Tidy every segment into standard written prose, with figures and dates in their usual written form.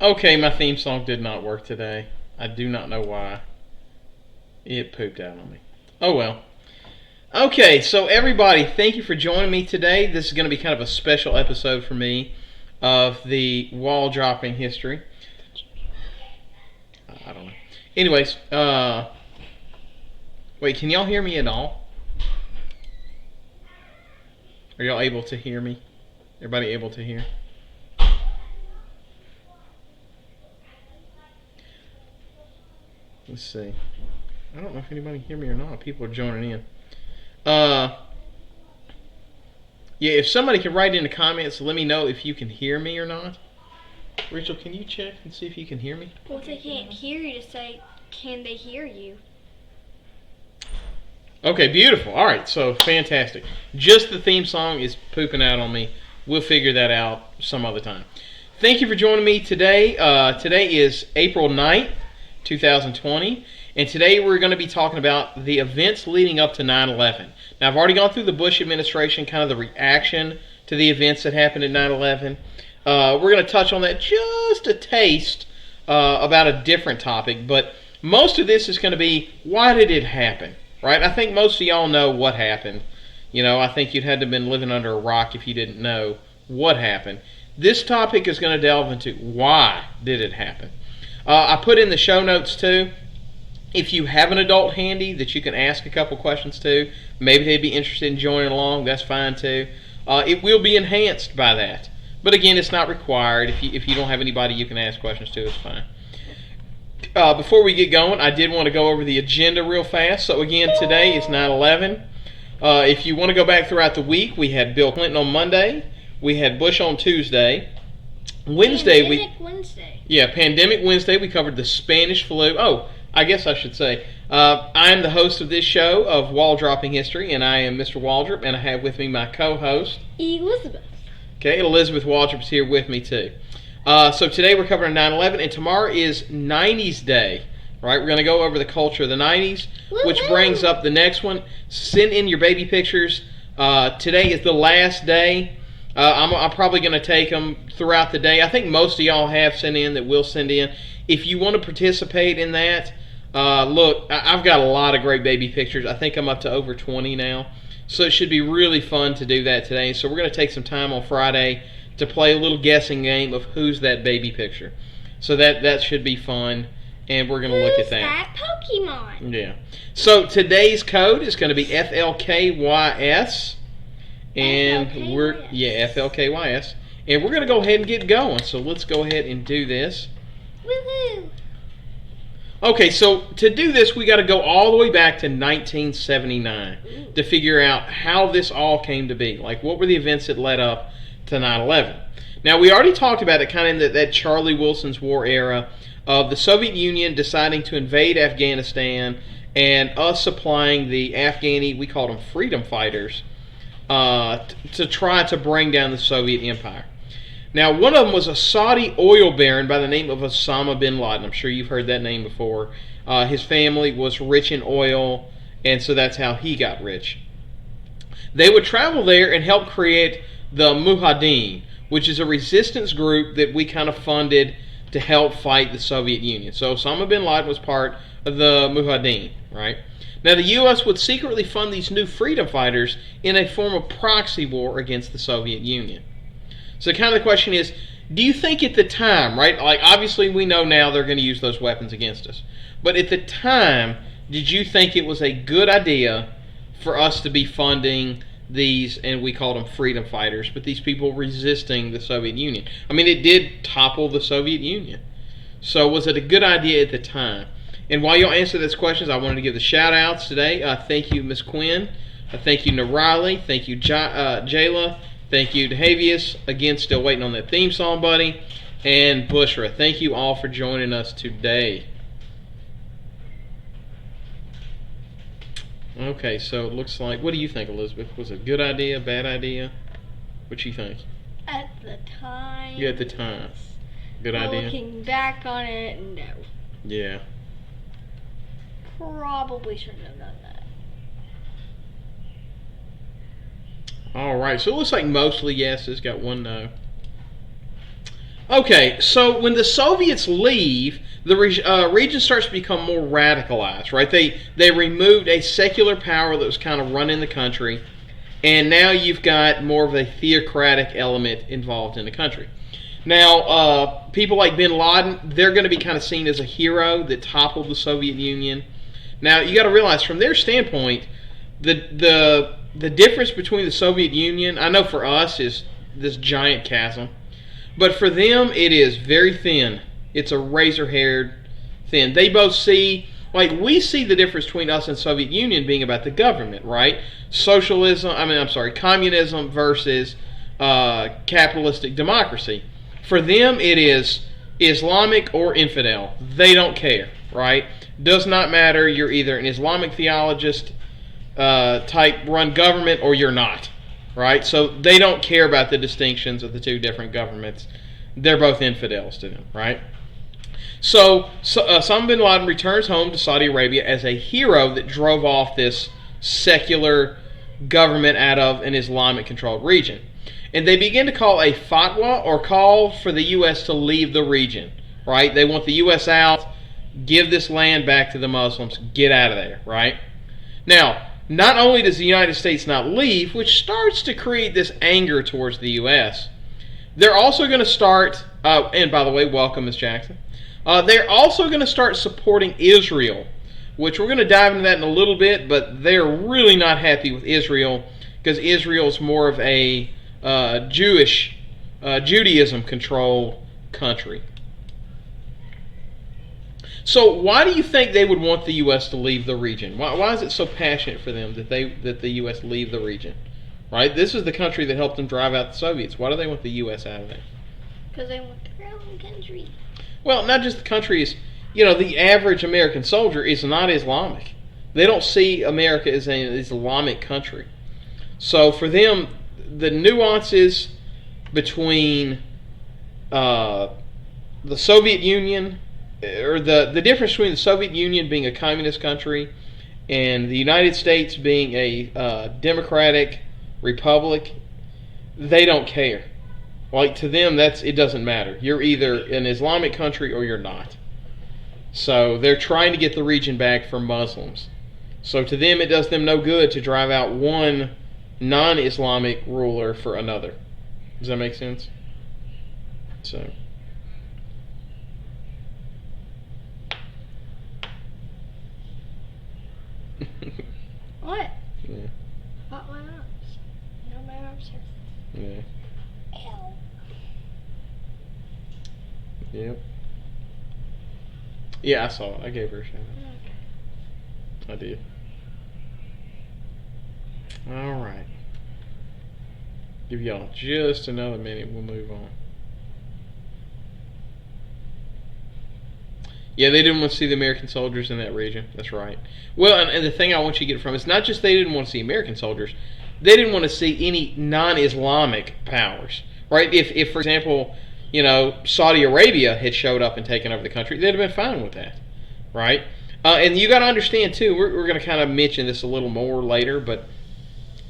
Okay, my theme song did not work today. I do not know why. It pooped out on me. Oh well. Okay, so everybody, thank you for joining me today. This is going to be kind of a special episode for me of the wall dropping history. I don't know. Anyways, wait, can y'all hear me at all? Are y'all able to hear me? Everybody able to hear? Let's see. I don't know if anybody can hear me or not. People are joining in. Yeah, if somebody can write in the comments, let me know if you can hear me or not. Rachel, can you check and see if you can hear me? Well, if they can't hear you, to say, can they hear you? Okay, beautiful. All right, so fantastic. Just the theme song is pooping out on me. We'll figure that out some other time. Thank you for joining me today. Today is April 9th, 2020. And today we're going to be talking about the events leading up to 9/11. Now, I've already gone through the Bush administration, kind of the reaction to the events that happened at 9/11. We're going to touch on that just a taste about a different topic. But most of this is going to be, why did it happen? Right? I think most of y'all know what happened. You know, I think you'd had to have been living under a rock if you didn't know what happened. This topic is going to delve into why did it happen. I put in the show notes too. If you have an adult handy that you can ask a couple questions to, maybe they'd be interested in joining along, that's fine too. It will be enhanced by that. But again, it's not required. If you don't have anybody you can ask questions to, it's fine. Before we get going, I did want to go over the agenda real fast. So again, today is 9/11. If you want to go back throughout the week, we had Bill Clinton on Monday. We had Bush on Tuesday. Pandemic Wednesday. Yeah, Pandemic Wednesday, we covered the Spanish flu. Oh, I guess I should say, I am the host of this show of Wall Dropping History, and I am Mr. Waldrop, and I have with me my co-host, Elizabeth. Okay, Elizabeth Waldrop is here with me too. So today we're covering 9/11, and tomorrow is 90s Day. Right, we're going to go over the culture of the 90s, which brings up the next one. Send in your baby pictures. Today is the last day. I'm probably going to take them throughout the day. I think most of y'all have sent in that will send in. If you want to participate in that, look, I've got a lot of great baby pictures. I think I'm up to over 20 now. So it should be really fun to do that today. So we're going to take some time on Friday to play a little guessing game of who's that baby picture. So that should be fun. And we're going to look at that. Who's that Pokemon? Yeah. So today's code is going to be FLKYS. And FLKYS. And we're going to go ahead and get going. So let's go ahead and do this. Woohoo! Okay, so to do this, we got to go all the way back to 1979 to figure out how this all came to be. Like, what were the events that led up to 9/11? Now, we already talked about it kind of in that Charlie Wilson's war era of the Soviet Union deciding to invade Afghanistan and us supplying the Afghani, we called them freedom fighters, to try to bring down the Soviet Empire. Now, one of them was a Saudi oil baron by the name of Osama bin Laden. I'm sure you've heard that name before. His family was rich in oil, and so that's how he got rich. They would travel there and help create the Mujahideen, which is a resistance group that we kind of funded to help fight the Soviet Union. So Osama bin Laden was part of the Mujahideen, right? Now, the U.S. would secretly fund these new freedom fighters in a form of proxy war against the Soviet Union. So kind of the question is, do you think at the time, right, like obviously we know now they're going to use those weapons against us, but at the time, did you think it was a good idea for us to be funding these, and we called them freedom fighters, but these people resisting the Soviet Union? I mean, it did topple the Soviet Union. So was it a good idea at the time? And while y'all answer those questions, I wanted to give the shout-outs today. Thank you, Miss Quinn. Thank you, Narali. Thank you, Jayla. Thank you to Havius. Again, still waiting on that theme song, buddy. And Bushra. Thank you all for joining us today. Okay, so it looks like... What do you think, Elizabeth? Was it a good idea, bad idea? What do you think? At the time. Yeah, at the time. Good idea? Looking back on it, no. Yeah. Probably shouldn't have done that. All right, so it looks like mostly yeses, got one no. Okay, so when the Soviets leave, the region starts to become more radicalized, right? They removed a secular power that was kind of running the country, and now you've got more of a theocratic element involved in the country. Now, people like Bin Laden, they're going to be kind of seen as a hero that toppled the Soviet Union. Now, you got to realize, from their standpoint, the difference between the Soviet Union, I know for us, is this giant chasm. But for them, it is very thin. It's a razor-haired thin. They both see, like we see the difference between us and Soviet Union being about the government, right? Communism versus capitalistic democracy. For them, it is Islamic or infidel. They don't care, right? Does not matter. You're either an Islamic theologist type run government or you're not. Right? So they don't care about the distinctions of the two different governments. They're both infidels to them, right? So Osama bin Laden returns home to Saudi Arabia as a hero that drove off this secular government out of an Islamic-controlled region. And they begin to call a fatwa, or call for the U.S. to leave the region, right? They want the U.S. out, give this land back to the Muslims, get out of there, right? Now, not only does the United States not leave, which starts to create this anger towards the U.S., they're also going to start, and by the way, welcome, Ms. Jackson, they're also going to start supporting Israel, which we're going to dive into that in a little bit, but they're really not happy with Israel because Israel is more of a Judaism-controlled country. So why do you think they would want the U.S. to leave the region? Why is it so passionate for them that the U.S. leave the region? Right? This is the country that helped them drive out the Soviets. Why do they want the U.S. out of there? Because they want their own country. Well, not just the countries. The average American soldier is not Islamic. They don't see America as an Islamic country. So for them, the nuances between the Soviet Union, or the difference between the Soviet Union being a communist country and the United States being a democratic republic, they don't care. Like, to them, it doesn't matter. You're either an Islamic country or you're not. So they're trying to get the region back from Muslims. So to them, it does them no good to drive out one non-Islamic ruler for another. Does that make sense? So... What? Yeah. What my arms? No, my arms hurt. Yeah. Ew. Yep. Yeah, I saw it. I gave her a shout out. I did. Alright. Give y'all just another minute. We'll move on. Yeah, they didn't want to see the American soldiers in that region. That's right. Well, and the thing I want you to get from is not just they didn't want to see American soldiers, they didn't want to see any non-Islamic powers, right? If for example, Saudi Arabia had showed up and taken over the country, they'd have been fine with that, right? And you got to understand too. We're going to kind of mention this a little more later, but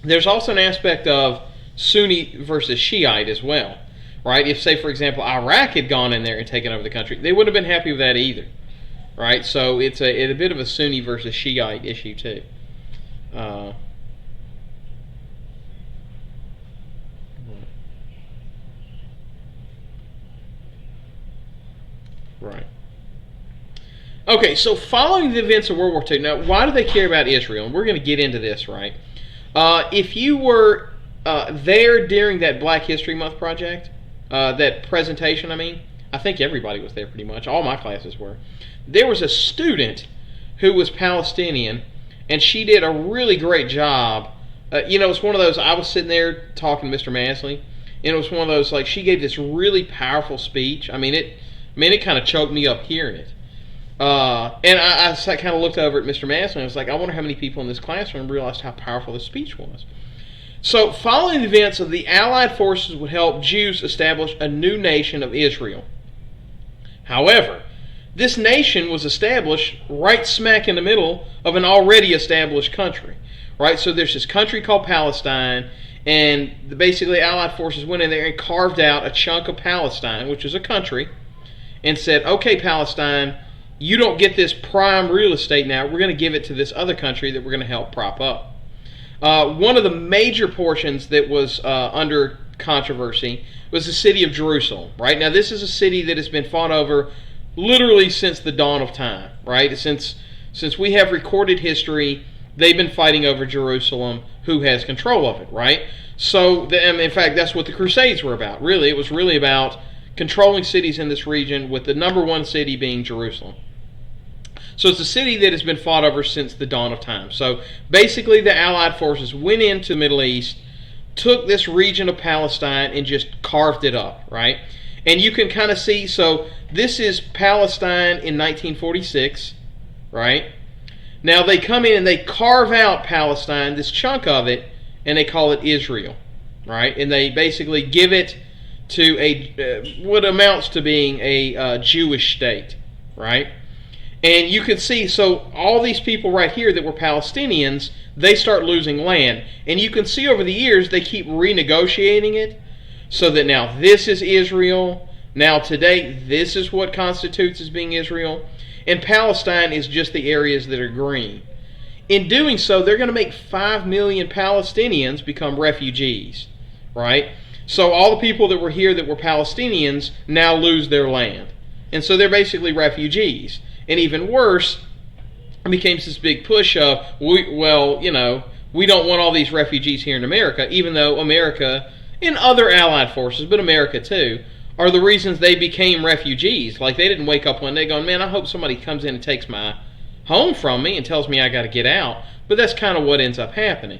there's also an aspect of Sunni versus Shiite as well. Right? If, say, for example, Iraq had gone in there and taken over the country, they wouldn't have been happy with that either. Right? So it's a bit of a Sunni versus Shiite issue too. Right. Okay, so following the events of World War II, now why do they care about Israel? And we're going to get into this, right? If you were there during that Black History Month project, that presentation, I think everybody was there pretty much. All my classes were. There was a student who was Palestinian, and she did a really great job. It's one of those, I was sitting there talking to Mr. Masley, and it was one of those, like, she gave this really powerful speech. It kind of choked me up hearing it. And I kind of looked over at Mr. Masley, and I was like, I wonder how many people in this classroom realized how powerful this speech was. So, following the events of the Allied forces would help Jews establish a new nation of Israel. However, this nation was established right smack in the middle of an already established country. Right? So there's this country called Palestine, And basically, Allied forces went in there and carved out a chunk of Palestine, which is a country, and said, okay, Palestine, you don't get this prime real estate now. We're going to give it to this other country that we're going to help prop up. One of the major portions that was under controversy was the city of Jerusalem, right? Now, this is a city that has been fought over literally since the dawn of time, right? Since we have recorded history, they've been fighting over Jerusalem, who has control of it, right? So, in fact, that's what the Crusades were about. Really, it was really about controlling cities in this region, with the number one city being Jerusalem. So it's a city that has been fought over since the dawn of time. So basically the Allied forces went into the Middle East, took this region of Palestine, and just carved it up, right? And you can kind of see, so this is Palestine in 1946, right? Now they come in and they carve out Palestine, this chunk of it, and they call it Israel, right? And they basically give it to what amounts to being a Jewish state, right? And you can see, so all these people right here that were Palestinians, they start losing land. And you can see over the years, they keep renegotiating it, so that now this is Israel. Now today, this is what constitutes as being Israel. And Palestine is just the areas that are green. In doing so, they're going to make 5 million Palestinians become refugees, right? So all the people that were here that were Palestinians now lose their land. And so they're basically refugees. And even worse, it became this big push of, we don't want all these refugees here in America, even though America and other Allied forces, but America too, are the reasons they became refugees. Like, they didn't wake up one day going, man, I hope somebody comes in and takes my home from me and tells me I got to get out. But that's kind of what ends up happening.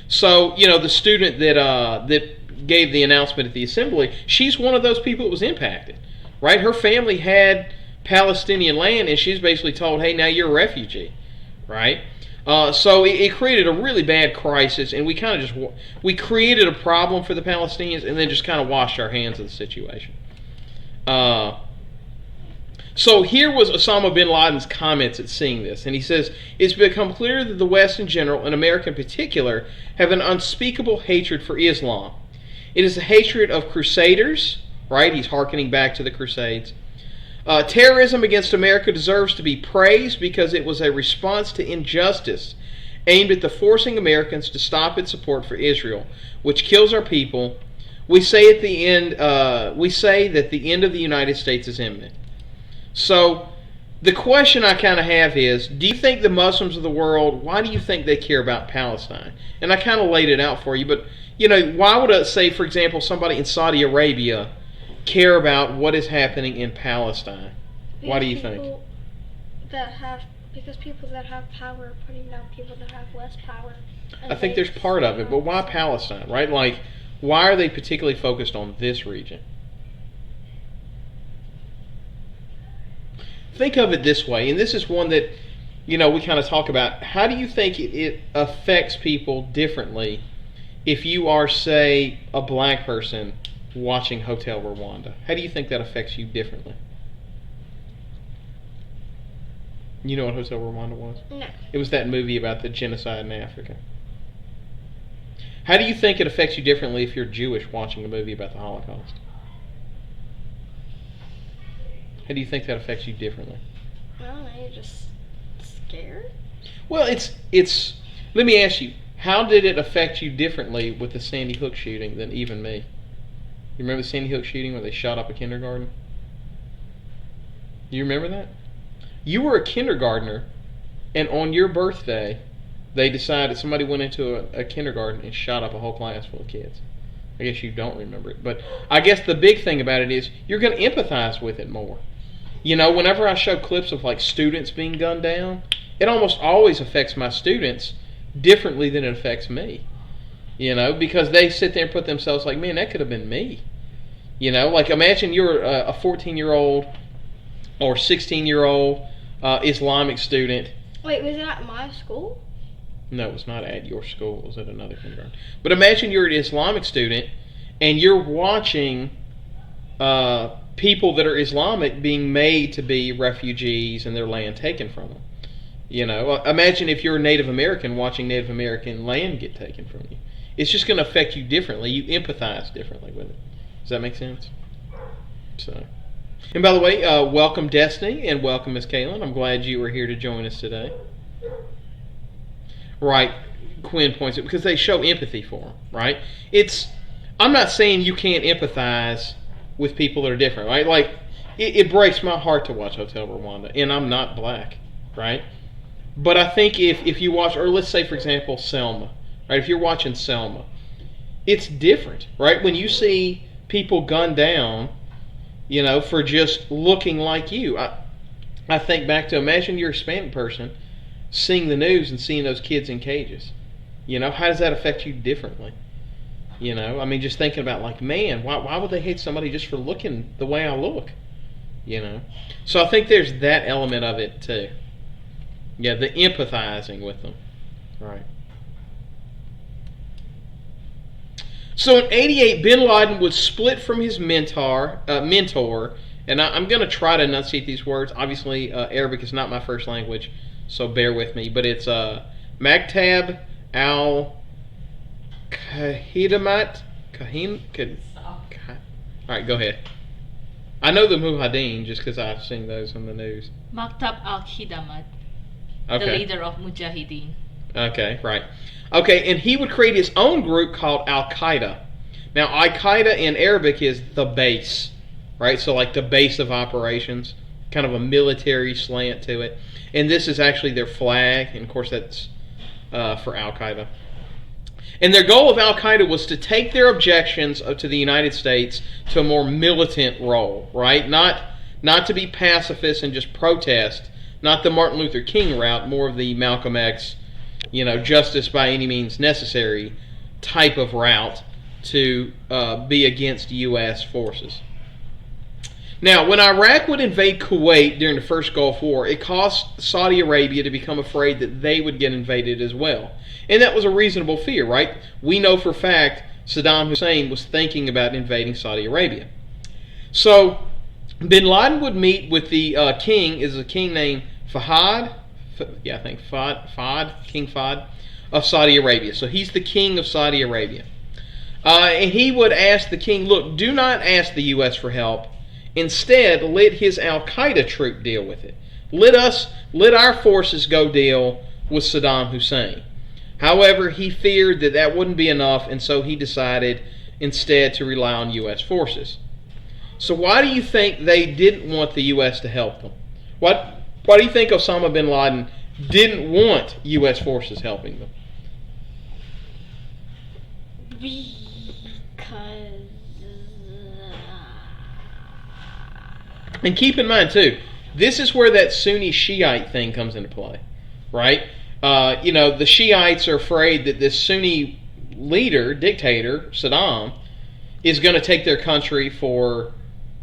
So, the student that gave the announcement at the assembly, she's one of those people that was impacted, right? Her family had Palestinian land, and she's basically told, hey, now you're a refugee, right? So it created a really bad crisis, and we kind of we created a problem for the Palestinians, and then just kind of washed our hands of the situation. So here was Osama bin Laden's comments at seeing this, and he says, it's become clear that the West in general, and America in particular, have an unspeakable hatred for Islam. It is a hatred of crusaders, right? He's hearkening back to the Crusades. Terrorism against America deserves to be praised because it was a response to injustice aimed at the forcing Americans to stop its support for Israel, which kills our people. We say that the end of the United States is imminent. So the question I kind of have is, do you think the Muslims of the world, why do you think they care about Palestine? And I kind of laid it out for you, but why would, say, for example, somebody in Saudi Arabia care about what is happening in Palestine? Why do you think? Because people that have power are putting down people that have less power. I think there's part of it, but why Palestine, right? Like, why are they particularly focused on this region? Think of it this way, and this is one that, we kind of talk about. How do you think it affects people differently if you are, say, a black person watching Hotel Rwanda? How do you think that affects you differently? You know what Hotel Rwanda was? No. It was that movie about the genocide in Africa. How do you think it affects you differently if you're Jewish watching a movie about the Holocaust? How do you think that affects you differently? I don't know, you're just scared? Well, it's let me ask you, how did it affect you differently with the Sandy Hook shooting than even me? You remember the Sandy Hook shooting where they shot up a kindergarten? You remember that? You were a kindergartner, and on your birthday, they decided somebody went into a kindergarten and shot up a whole class full of kids. I guess you don't remember it. But I guess the big thing about it is you're going to empathize with it more. Whenever I show clips of like students being gunned down, it almost always affects my students differently than it affects me. Because they sit there and put themselves like, man, that could have been me. Like imagine you're a 14-year-old or 16-year-old Islamic student. Wait, was it at my school? No, it was not at your school. It was at another kindergarten. But imagine you're an Islamic student and you're watching people that are Islamic being made to be refugees and their land taken from them. Imagine if you're a Native American watching Native American land get taken from you. it's just going to affect you differently. You empathize differently with it. Does that make sense? So, and by the way, welcome Destiny and welcome Miss Kaylin. I'm glad you were here to join us today. Right, Quinn points it because they show empathy for them. Right, I'm not saying you can't empathize with people that are different. Right, like it breaks my heart to watch Hotel Rwanda, and I'm not black. Right, but I think if you watch, or let's say for example Selma. Right, if you're watching Selma, it's different. Right, when you see people gunned down, for just looking like you. I think back to, imagine you're a Hispanic person seeing the news and seeing those kids in cages. How does that affect you differently? Just thinking about like, man, why would they hate somebody just for looking the way I look? So I think there's that element of it too. Yeah, the empathizing with them. Right. So in '88, Bin Laden was split from his mentor, and I'm going to try to enunciate these words. Obviously, Arabic is not my first language, so bear with me. But it's Maktab al-Kahidamat. All right, go ahead. I know the Mujahideen just because I've seen those on the news. Maktab al-Khidamat, Okay. the leader of Mujahideen. Okay, right. Okay, and he would create his own group called Al-Qaeda. Now, Al-Qaeda in Arabic is the base, right? So like the base of operations, kind of a military slant to it. And this is actually their flag, and of course that's for Al-Qaeda. And their goal of Al-Qaeda was to take their objections to the United States to a more militant role, right? Not to be pacifists and just protest, not the Martin Luther King route, more of the Malcolm X, justice by any means necessary type of route to be against U.S. forces. Now, when Iraq would invade Kuwait during the first Gulf War, it caused Saudi Arabia to become afraid that they would get invaded as well. And that was a reasonable fear, right? We know for a fact Saddam Hussein was thinking about invading Saudi Arabia. So, Bin Laden would meet with the king, is a king named Fahd, King Fahd of Saudi Arabia. So he's the king of Saudi Arabia. And he would ask the king, look, do not ask the U.S. for help. Instead, let his Al-Qaeda troop deal with it. Let our forces go deal with Saddam Hussein. However, he feared that wouldn't be enough, and so he decided instead to rely on U.S. forces. So why do you think they didn't want the U.S. to help them? Why do you think Osama bin Laden didn't want U.S. forces helping them? Because... And keep in mind, too, this is where that Sunni Shiite thing comes into play, right? The Shiites are afraid that this Sunni dictator, Saddam, is going to take their country for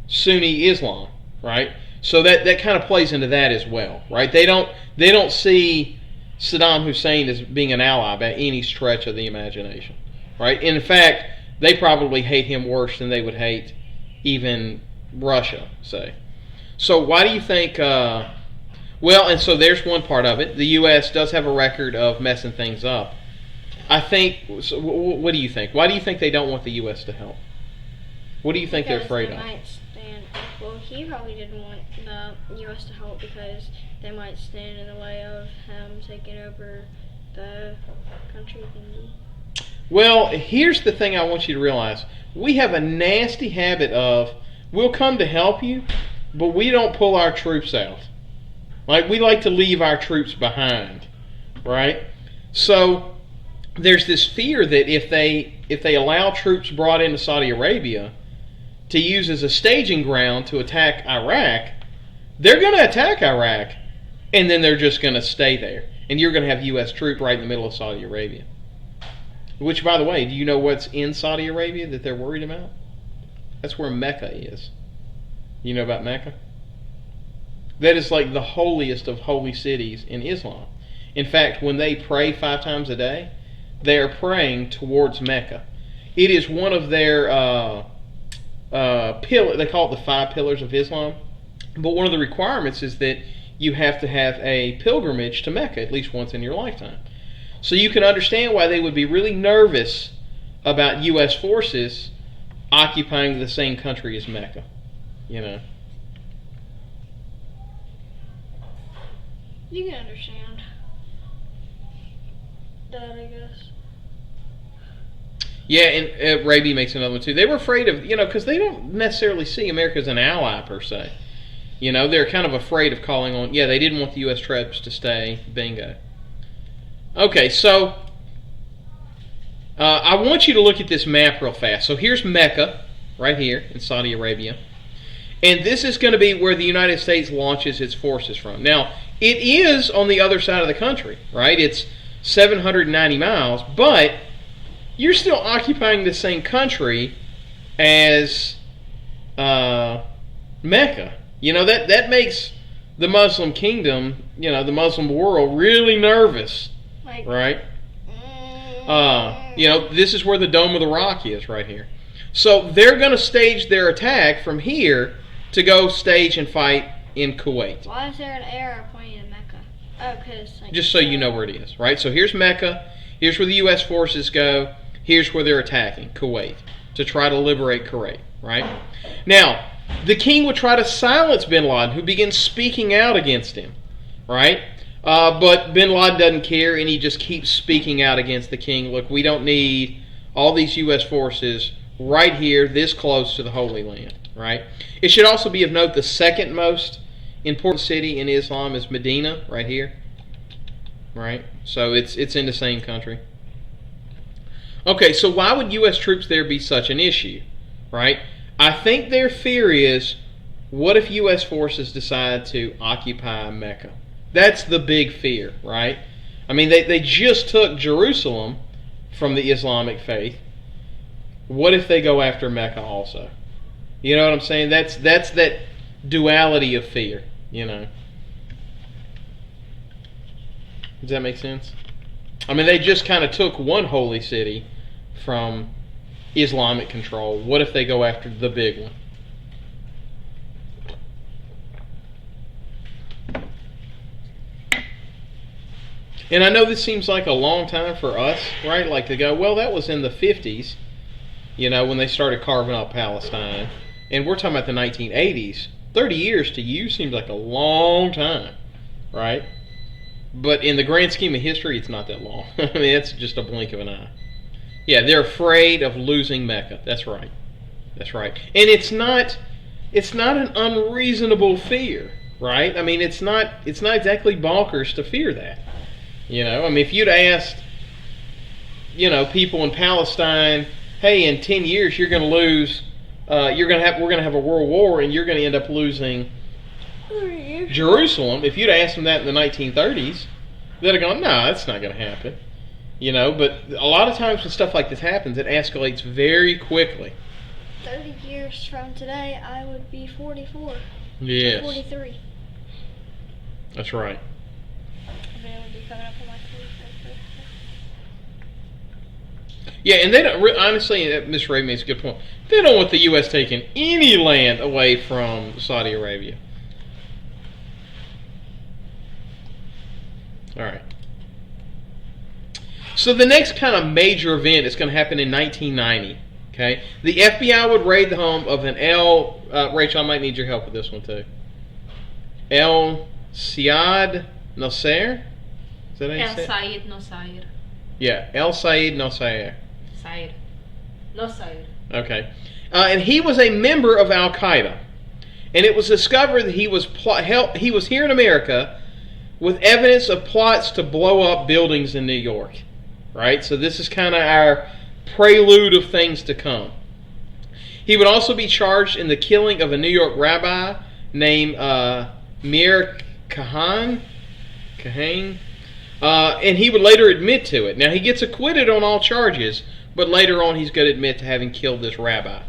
Sunni Islam, right? So that kind of plays into that as well, right? They don't see Saddam Hussein as being an ally by any stretch of the imagination, right? In fact, they probably hate him worse than they would hate even Russia, say. So why do you think... and so there's one part of it. The U.S. does have a record of messing things up. I think... So what do you think? Why do you think they don't want the U.S. to help? What do you think they're afraid of? Well, he probably didn't want the U.S. to help because they might stand in the way of him taking over the country thingy. Well, here's the thing I want you to realize. We have a nasty habit of, we'll come to help you, but we don't pull our troops out. Like, we like to leave our troops behind, right? So, there's this fear that if they allow troops brought into Saudi Arabia to use as a staging ground to attack Iraq, they're going to attack Iraq, and then they're just going to stay there. And you're going to have U.S. troops right in the middle of Saudi Arabia. Which, by the way, do you know what's in Saudi Arabia that they're worried about? That's where Mecca is. You know about Mecca? That is like the holiest of holy cities in Islam. In fact, when they pray 5 times a day, they are praying towards Mecca. It is one of their they call it the 5 pillars of Islam. But one of the requirements is that you have to have a pilgrimage to Mecca at least once in your lifetime. So you can understand why they would be really nervous about U.S. forces occupying the same country as Mecca. You know. You can understand that, I guess. Yeah, and Arabia makes another one too. They were afraid of, because they don't necessarily see America as an ally per se. They're kind of afraid of calling on. Yeah, they didn't want the U.S. troops to stay. Bingo. Okay, so I want you to look at this map real fast. So here's Mecca, right here in Saudi Arabia. And this is going to be where the United States launches its forces from. Now, it is on the other side of the country, right? It's 790 miles, but you're still occupying the same country as Mecca. That makes the Muslim kingdom, the Muslim world, really nervous, Like, right? This is where the Dome of the Rock is, right here. So they're going to stage their attack from here to go stage and fight in Kuwait. why is there an arrow pointing at Mecca? Oh, because Just so you know where it is, right? So here's Mecca. Here's where the U.S. forces go. Here's where they're attacking, Kuwait, to try to liberate Kuwait, right? Now, the king would try to silence bin Laden, who begins speaking out against him, right? But bin Laden doesn't care, and he just keeps speaking out against the king. Look, we don't need all these U.S. forces right here, this close to the Holy Land, right? It should also be of note the second most important city in Islam is Medina, right here, right? So it's in the same country. Okay, so why would U.S. troops there be such an issue, right? I think their fear is, what if U.S. forces decide to occupy Mecca? That's the big fear, right? I mean, they just took Jerusalem from the Islamic faith. What if they go after Mecca also? You know what I'm saying? That's that duality of fear, Does that make sense? I mean, they just kind of took one holy city from Islamic control. What if they go after the big one? And I know this seems like a long time for us, right? Like to go, well, that was in the 50s, when they started carving out Palestine. And we're talking about the 1980s. 30 years to you seems like a long time, right? But in the grand scheme of history, it's not that long. I mean, it's just a blink of an eye. Yeah, they're afraid of losing Mecca. That's right. That's right. And it's not an unreasonable fear, right? I mean, it's not exactly bonkers to fear that. I mean, if you'd asked, people in Palestine, hey, in 10 years you're going to lose, we're going to have a world war, and you're going to end up losing Jerusalem. If you'd asked them that in the 1930s, they'd have gone, no, that's not going to happen. But a lot of times when stuff like this happens, it escalates very quickly. 30 years from today, I would be 44. Yes. 43. That's right. And I would be coming up on my 43rd birthday. Yeah, and they don't, honestly, Ms. Ray makes a good point. They don't want the U.S. taking any land away from Saudi Arabia. All right. So the next kind of major event is going to happen in 1990. Okay, the FBI would raid the home of an Rachel, I might need your help with this one too. El Sayed Nasser. Is that how you say it? Said Nasser. Yeah, El Sayed Nasser. Said. Nasser. Okay, and he was a member of Al Qaeda, and it was discovered that he was here in America with evidence of plots to blow up buildings in New York. Right, so this is kind of our prelude of things to come. He would also be charged in the killing of a New York rabbi named Meir Kahane, and he would later admit to it. Now, he gets acquitted on all charges, but later on he's going to admit to having killed this rabbi.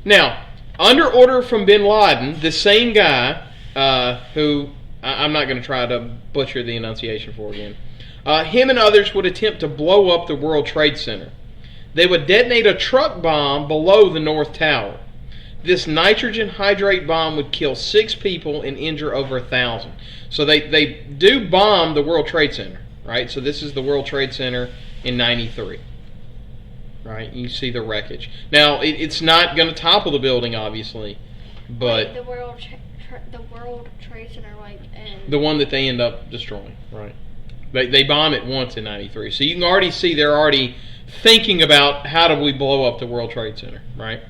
Now, under order from bin Laden, the same guy who... I'm not going to try to butcher the enunciation for again. Him and others would attempt to blow up the World Trade Center. They would detonate a truck bomb below the North Tower. This nitrogen hydrate bomb would kill 6 people and injure over 1,000. So they do bomb the World Trade Center, right? So this is the World Trade Center in '93. Right, you see the wreckage. Now it's not going to topple the building, obviously, but the World Trade Center, like, and the one that they end up destroying. Right, they bomb it once in '93, so you can already see they're already thinking about how do we blow up the World Trade Center. Right.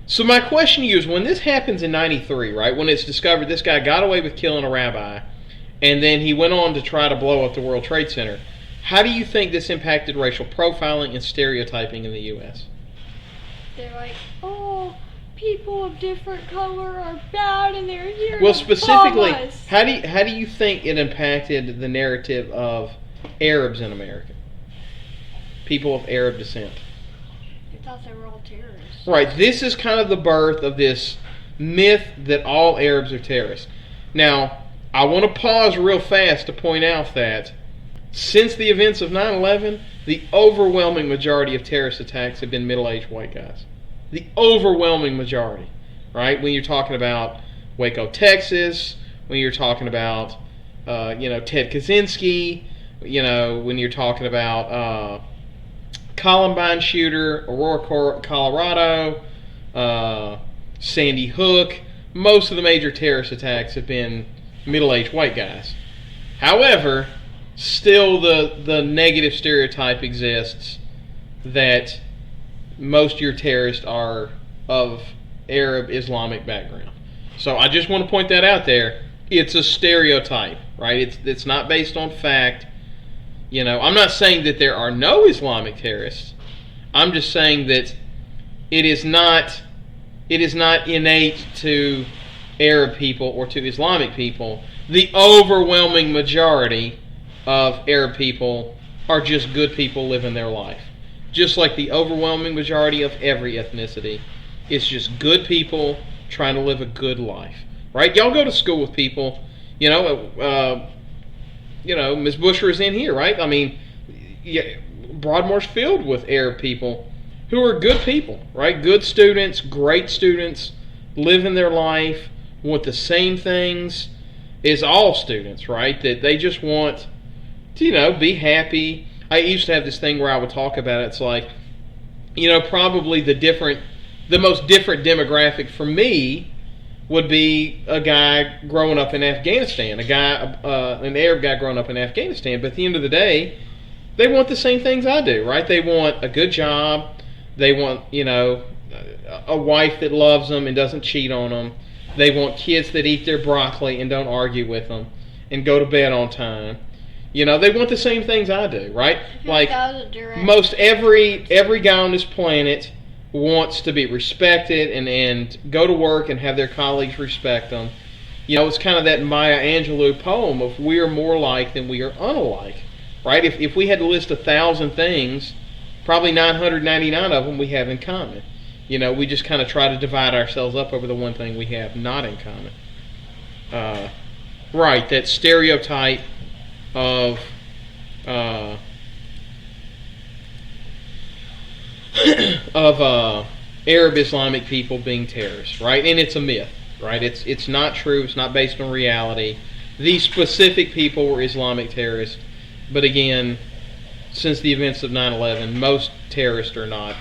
So my question to you is, when this happens in '93, right, when it's discovered this guy got away with killing a rabbi, and then he went on to try to blow up the World Trade Center, how do you think this impacted racial profiling and stereotyping in the U.S.? they're like, oh, people of different color are bad and they're here. Well, to specifically, bomb us. how do you think it impacted the narrative of Arabs in America? People of Arab descent. They thought they were all terrorists. Right, this is kind of the birth of this myth that all Arabs are terrorists. Now, I want to pause real fast to point out that since the events of 9/11, the overwhelming majority of terrorist attacks have been middle-aged white guys. The overwhelming majority, right? When you're talking about Waco, Texas, when you're talking about, Ted Kaczynski, when you're talking about Columbine shooter, Aurora, Colorado, Sandy Hook, most of the major terrorist attacks have been middle-aged white guys. However, still the negative stereotype exists that most of your terrorists are of Arab Islamic background. So I just want to point that out there. It's a stereotype, right? It's not based on fact. I'm not saying that there are no Islamic terrorists. I'm just saying that it is not innate to Arab people or to Islamic people. The overwhelming majority of Arab people are just good people living their life. Just like the overwhelming majority of every ethnicity. It's just good people trying to live a good life. Right? Y'all go to school with people, Ms. Busher is in here, right? I mean, Broadmoor's filled with Arab people who are good people, right? Good students, great students, living their life, want the same things as all students, right? That they just want to, be happy. I used to have this thing where I would talk about it. It's like, probably the most different demographic for me would be a guy growing up in Afghanistan, an Arab guy growing up in Afghanistan. But at the end of the day, they want the same things I do, right? They want a good job. They want, a wife that loves them and doesn't cheat on them. They want kids that eat their broccoli and don't argue with them and go to bed on time. They want the same things I do, right? Like most every guy on this planet wants to be respected and go to work and have their colleagues respect them. It's kind of that Maya Angelou poem of we are more alike than we are unalike, right? If we had to list 1,000 things, probably 999 of them we have in common. We just kind of try to divide ourselves up over the one thing we have not in common. Right, that stereotype of Arab Islamic people being terrorists, right? And it's a myth, right? It's not true. It's not based on reality. These specific people were Islamic terrorists, but again, since the events of 9/11, most terrorists are not,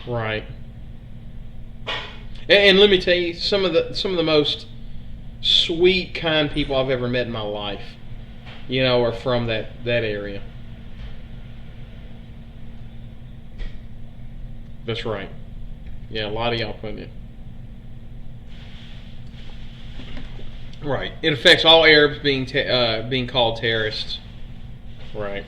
right. And let me tell you, some of the most sweet, kind people I've ever met in my life, are from that area. That's right. Yeah, a lot of y'all put in. Right. It affects all Arabs being called terrorists. Right.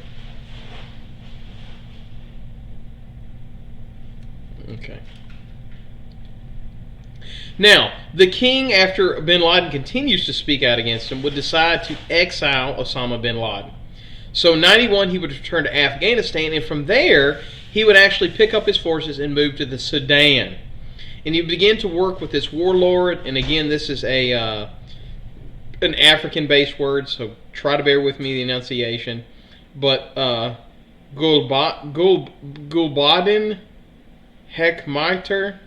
Okay. Now, the king, after bin Laden continues to speak out against him, would decide to exile Osama bin Laden. So in 91, he would return to Afghanistan, and from there, he would actually pick up his forces and move to the Sudan. And he began to work with this warlord, and again, this is an African-based word, so try to bear with me the enunciation. But Gulbuddin Hekmatyar,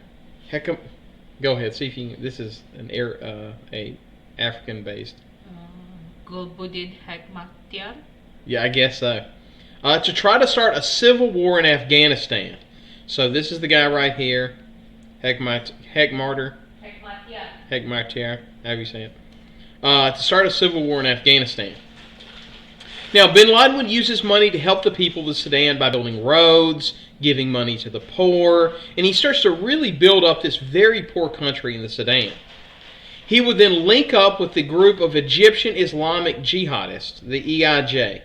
go ahead, see if you can. This is a African-based. Gulbuddin Hekmatyar. Yeah, I guess so. To try to start a civil war in Afghanistan. So this is the guy right here, Hekmatyar, however you say it. To start a civil war in Afghanistan. Now, bin Laden would use his money to help the people of the Sudan by building roads, giving money to the poor, and he starts to really build up this very poor country in the Sudan. He would then link up with the group of Egyptian Islamic jihadists, the EIJ,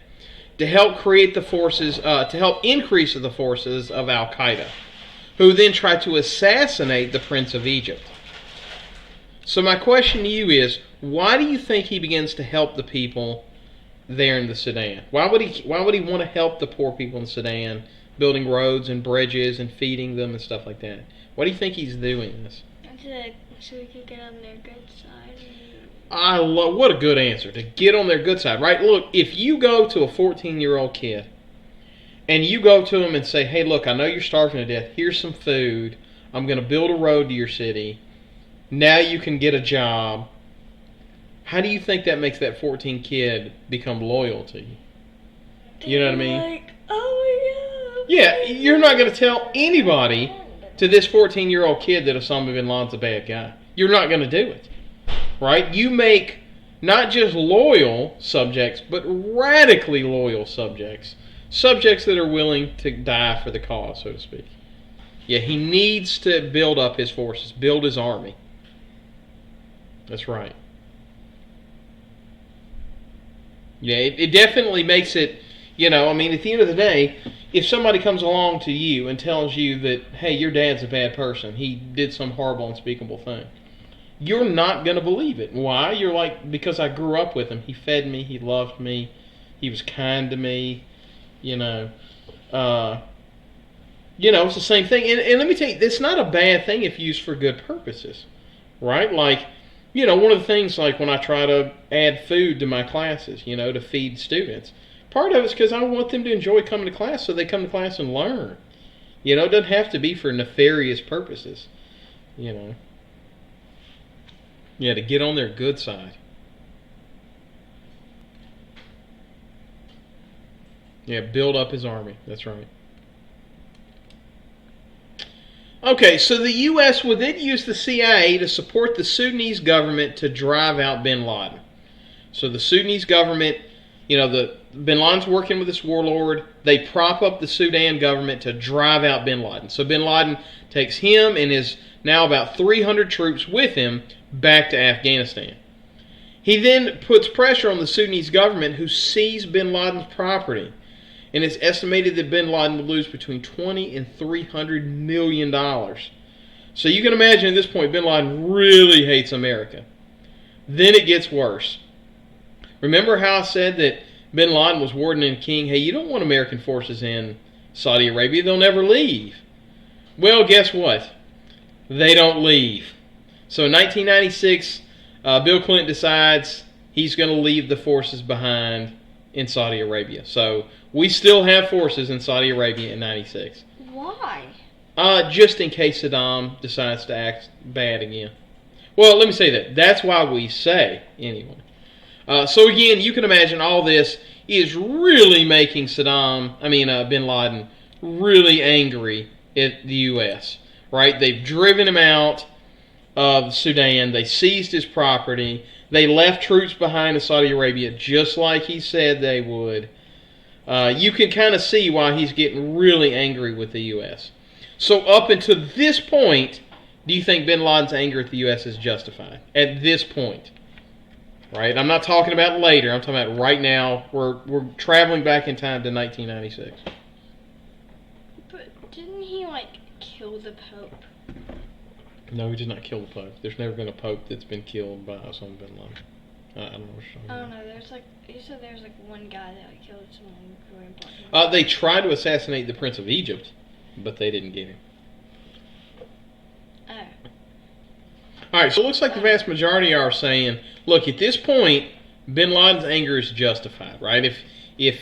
to help create the forces, to help increase the forces of Al Qaeda, who then tried to assassinate the Prince of Egypt. So my question to you is, why do you think he begins to help the people there in the Sudan? Why would he want to help the poor people in Sudan, building roads and bridges and feeding them and stuff like that? Why do you think he's doing this? So we can get on their good side. What a good answer, to get on their good side, right? Look, if you go to a 14-year-old kid and you go to him and say, hey, look, I know you're starving to death. Here's some food. I'm going to build a road to your city. Now you can get a job. How do you think that makes that 14 kid become loyal to you? You know what I mean? Like, oh my God. Yeah, you're not going to tell anybody to this 14-year-old kid that Osama bin Laden's a bad guy. You're not going to do it. Right? You make not just loyal subjects, but radically loyal subjects. Subjects that are willing to die for the cause, so to speak. Yeah, he needs to build up his forces, build his army. That's right. Yeah, it definitely makes it, I mean, at the end of the day, if somebody comes along to you and tells you that, hey, your dad's a bad person, he did some horrible, unspeakable thing, you're not going to believe it. Why? You're like, because I grew up with him. He fed me. He loved me. He was kind to me. It's the same thing. And let me tell you, it's not a bad thing if used for good purposes, right? Like, one of the things, like when I try to add food to my classes, to feed students, part of it's because I want them to enjoy coming to class so they come to class and learn. It doesn't have to be for nefarious purposes, Yeah, to get on their good side. Yeah, build up his army. That's right. Okay, so the U.S. would then use the CIA to support the Sudanese government to drive out bin Laden. So the Sudanese government, the bin Laden's working with this warlord. They prop up the Sudan government to drive out bin Laden. So bin Laden takes him and his now about 300 troops with him back to Afghanistan. He then puts pressure on the Sudanese government, who seized bin Laden's property. And it's estimated that bin Laden would lose between $20 and $300 million. So you can imagine at this point, bin Laden really hates America. Then it gets worse. Remember how I said that bin Laden was warning the king, hey, you don't want American forces in Saudi Arabia. They'll never leave. Well, guess what? They don't leave. So in 1996, Bill Clinton decides he's going to leave the forces behind in Saudi Arabia. So we still have forces in Saudi Arabia in 96. Why? Just in case Saddam decides to act bad again. Well, let me say that. That's why we say, anyway. So again, you can imagine all this is really making bin Laden really angry at the U.S., right? They've driven him out of Sudan. They seized his property. They left troops behind in Saudi Arabia, just like he said they would. You can kind of see why he's getting really angry with the U.S. So up until this point, do you think bin Laden's anger at the U.S. is justified? At this point. Right? I'm not talking about later. I'm talking about right now. We're traveling back in time to 1996. But didn't he, kill the Pope? No, he did not kill the Pope. There's never been a Pope that's been killed by Osama bin Laden. I don't know what you're talking about. I don't know. You said there's one guy that killed someone really important. They tried to assassinate the Prince of Egypt, but they didn't get him. Oh. All right, so it looks like the vast majority are saying, look, at this point, bin Laden's anger is justified, right? If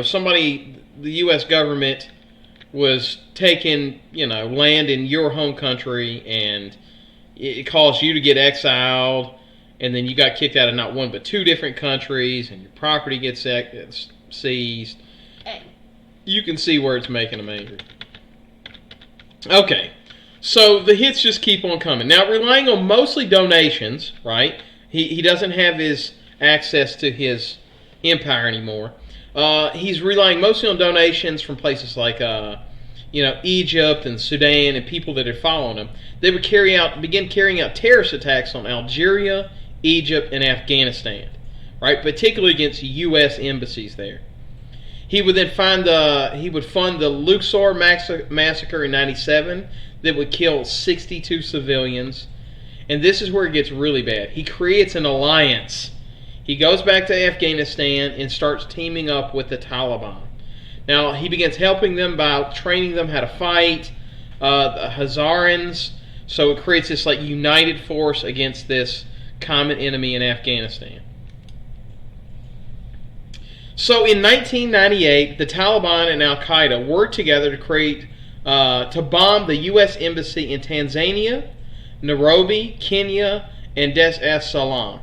somebody, the U.S. government was taking, land in your home country and it caused you to get exiled and then you got kicked out of not one but two different countries, and your property gets seized. Hey. You can see where it's making them angry. Okay, so the hits just keep on coming. Now, relying on mostly donations, right? He doesn't have his access to his empire anymore. He's relying mostly on donations from places like Egypt and Sudan and people that are following him. They would begin carrying out terrorist attacks on Algeria, Egypt, and Afghanistan, right? Particularly against U.S. embassies there. He would then fund the Luxor massacre in '97 that would kill 62 civilians. And this is where it gets really bad. He creates an alliance. He goes back to Afghanistan and starts teaming up with the Taliban. Now, he begins helping them by training them how to fight, the Hazarans. So it creates this like united force against this common enemy in Afghanistan. So in 1998, the Taliban and Al-Qaeda worked together to bomb the U.S. Embassy in Tanzania, Nairobi, Kenya, and Dar es Salaam.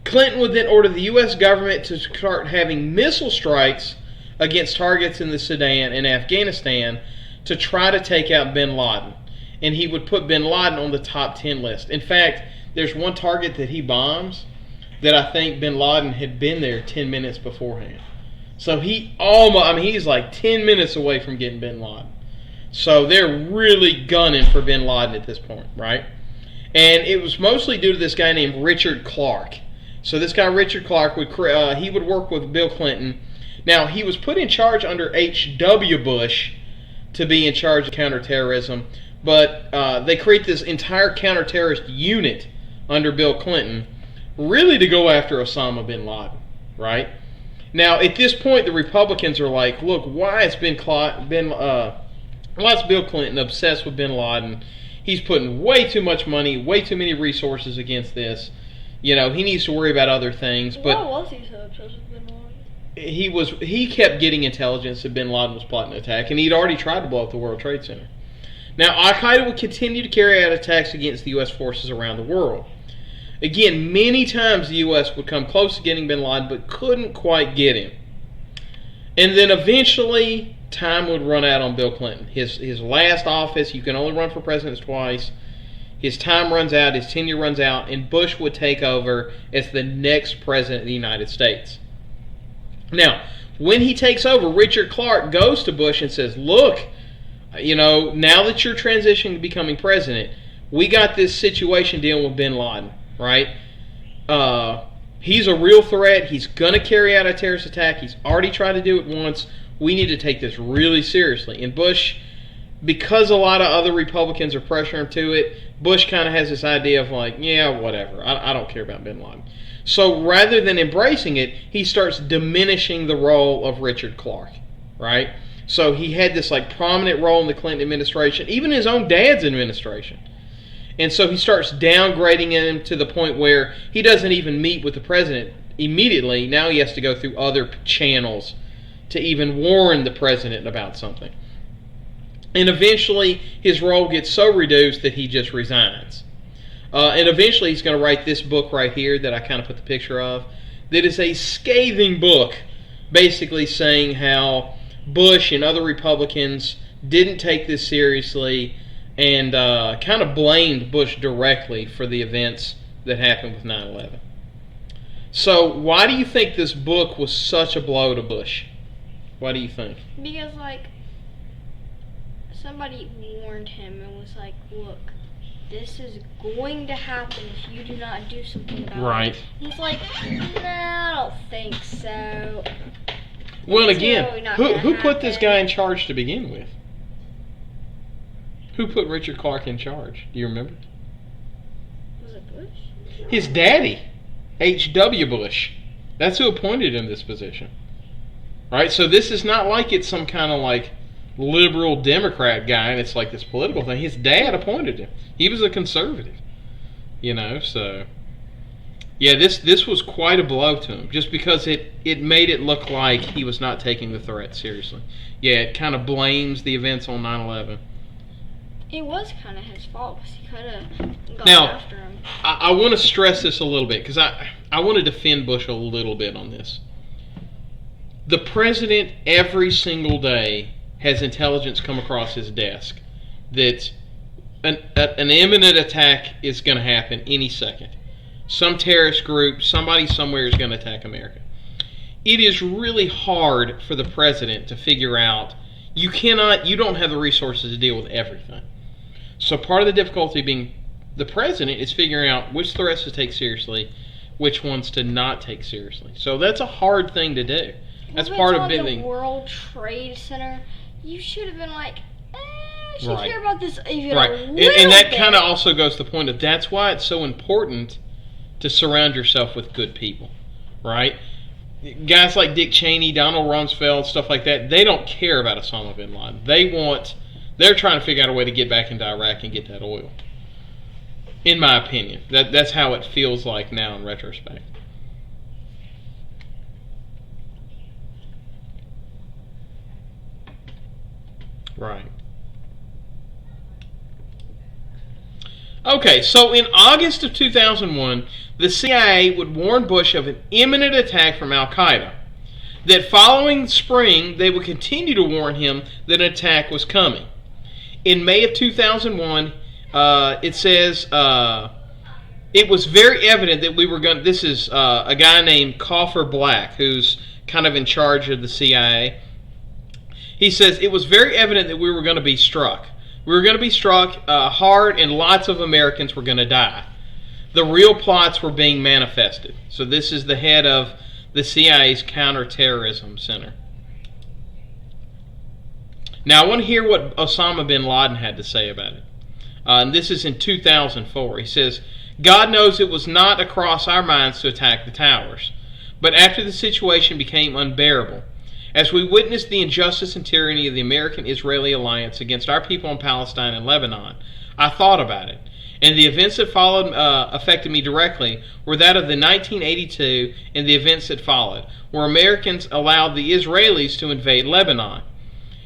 Clinton would then order the U.S. government to start having missile strikes against targets in the Sudan and Afghanistan to try to take out bin Laden. And he would put bin Laden on the top 10 list. In fact, there's one target that he bombs that I think bin Laden had been there 10 minutes beforehand. So he's like 10 minutes away from getting bin Laden. So they're really gunning for bin Laden at this point, right? And it was mostly due to this guy named Richard Clarke. So this guy Richard Clarke would work with Bill Clinton. Now, he was put in charge under H.W. Bush to be in charge of counterterrorism, but they create this entire counterterrorist unit under Bill Clinton, really to go after Osama bin Laden, right? Now, at this point, the Republicans are like, look, why is Bill Clinton obsessed with bin Laden? He's putting way too much money, way too many resources against this. He needs to worry about other things. But why was he so obsessed with bin Laden? He kept getting intelligence that bin Laden was plotting an attack, and he'd already tried to blow up the World Trade Center. Now, Al-Qaeda would continue to carry out attacks against the U.S. forces around the world. Again, many times the U.S. would come close to getting bin Laden, but couldn't quite get him. And then eventually, time would run out on Bill Clinton. His last office, you can only run for president twice. His time runs out, his tenure runs out, and Bush would take over as the next president of the United States. Now, when he takes over, Richard Clarke goes to Bush and says, look, now that you're transitioning to becoming president, we got this situation dealing with bin Laden, right? He's a real threat. He's going to carry out a terrorist attack. He's already tried to do it once. We need to take this really seriously. And Bush, because a lot of other Republicans are pressuring him to it, Bush kind of has this idea of like, yeah, whatever. I don't care about bin Laden. So rather than embracing it, he starts diminishing the role of Richard Clarke, right? So he had this like prominent role in the Clinton administration, even his own dad's administration. And so he starts downgrading him to the point where he doesn't even meet with the president immediately. Now he has to go through other channels to even warn the president about something. And eventually his role gets so reduced that he just resigns. And eventually he's going to write this book right here that I kind of put the picture of, that is a scathing book basically saying how Bush and other Republicans didn't take this seriously and kind of blamed Bush directly for the events that happened with 9/11. So why do you think this book was such a blow to Bush? Why do you think? Because, somebody warned him and was like, look, this is going to happen if you do not do something about Right. it. He's like, no, I don't think so. Well, It's again, really not who gonna put this happen. guy in charge to begin with? Who put Richard Clarke in charge? Do you remember? Was it Bush? His daddy, H.W. Bush. That's who appointed him this position. Right? So this is not like it's some kind of like liberal Democrat guy and it's like this political thing. His dad appointed him. He was a conservative. So yeah, this was quite a blow to him just because it made it look like he was not taking the threat seriously. Yeah, it kind of blames the events on 9/11. It was kind of his fault because he could have gone Now, after him. I want to stress this a little bit because I want to defend Bush a little bit on this. The president, every single day, has intelligence come across his desk that an imminent attack is going to happen any second. Some terrorist group, somebody somewhere is going to attack America. It is really hard for the president to figure out. You don't have the resources to deal with everything. So part of the difficulty being the president is figuring out which threats to take seriously, which ones to not take seriously. So that's a hard thing to do. That's part of the being World Trade Center. You should have been like, I should Right. care about this even right, a little and that bit. kind of also goes to the point of that's why it's so important to surround yourself with good people, right? Guys like Dick Cheney, Donald Rumsfeld, stuff like that, they don't care about Osama bin Laden. They're trying to figure out a way to get back into Iraq and get that oil. In my opinion, that's how it feels like now in retrospect. Right. Okay, so in August of 2001, the CIA would warn Bush of an imminent attack from Al-Qaeda. That following spring, they would continue to warn him that an attack was coming. In May of 2001, it says, it was very evident that we were going to... This is a guy named Coffer Black, who's kind of in charge of the CIA. He says, it was very evident that we were going to be struck. We were going to be struck hard, and lots of Americans were going to die. The real plots were being manifested. So this is the head of the CIA's Counterterrorism Center. Now I want to hear what Osama bin Laden had to say about it. And this is in 2004. He says, God knows it was not across our minds to attack the towers. But after the situation became unbearable, as we witnessed the injustice and tyranny of the American-Israeli alliance against our people in Palestine and Lebanon, I thought about it. And the events that followed affected me directly were that of the 1982 and the events that followed, where Americans allowed the Israelis to invade Lebanon,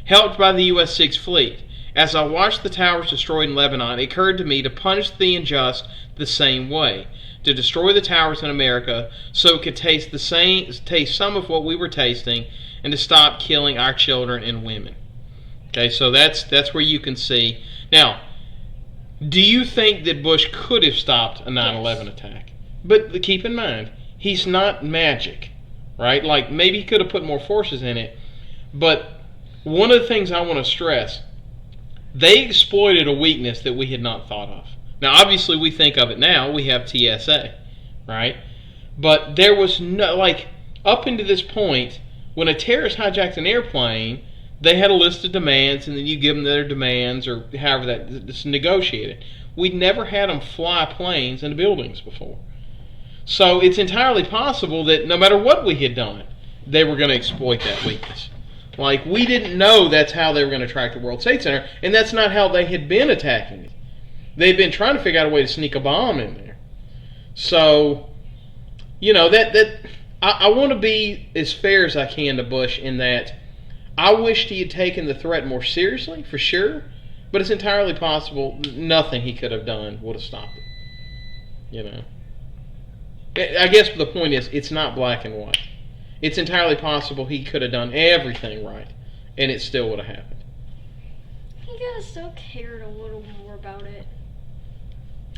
helped by the U.S. Sixth Fleet. As I watched the towers destroyed in Lebanon, it occurred to me to punish the unjust the same way, to destroy the towers in America so it could taste some of what we were tasting, and to stop killing our children and women. Okay, so that's where you can see. Now, do you think that Bush could have stopped a 9/11 attack? But keep in mind, he's not magic, right? Like, maybe he could have put more forces in it, but one of the things I want to stress, they exploited a weakness that we had not thought of. Now, obviously, we think of it now. We have TSA, right? But there was no, like, up until this point, when a terrorist hijacked an airplane, they had a list of demands, and then you give them their demands, or however that's negotiated. We'd never had them fly planes into buildings before. So it's entirely possible that no matter what we had done, they were going to exploit that weakness. Like, we didn't know that's how they were going to attack the World Trade Center, and that's not how they had been attacking it. They'd been trying to figure out a way to sneak a bomb in there. So, you know, I want to be as fair as I can to Bush in that I wished he had taken the threat more seriously, for sure, but it's entirely possible nothing he could have done would have stopped it. You know, I guess the point is, it's not black and white. It's entirely possible he could have done everything right, and it still would have happened. He could have still cared a little more about it.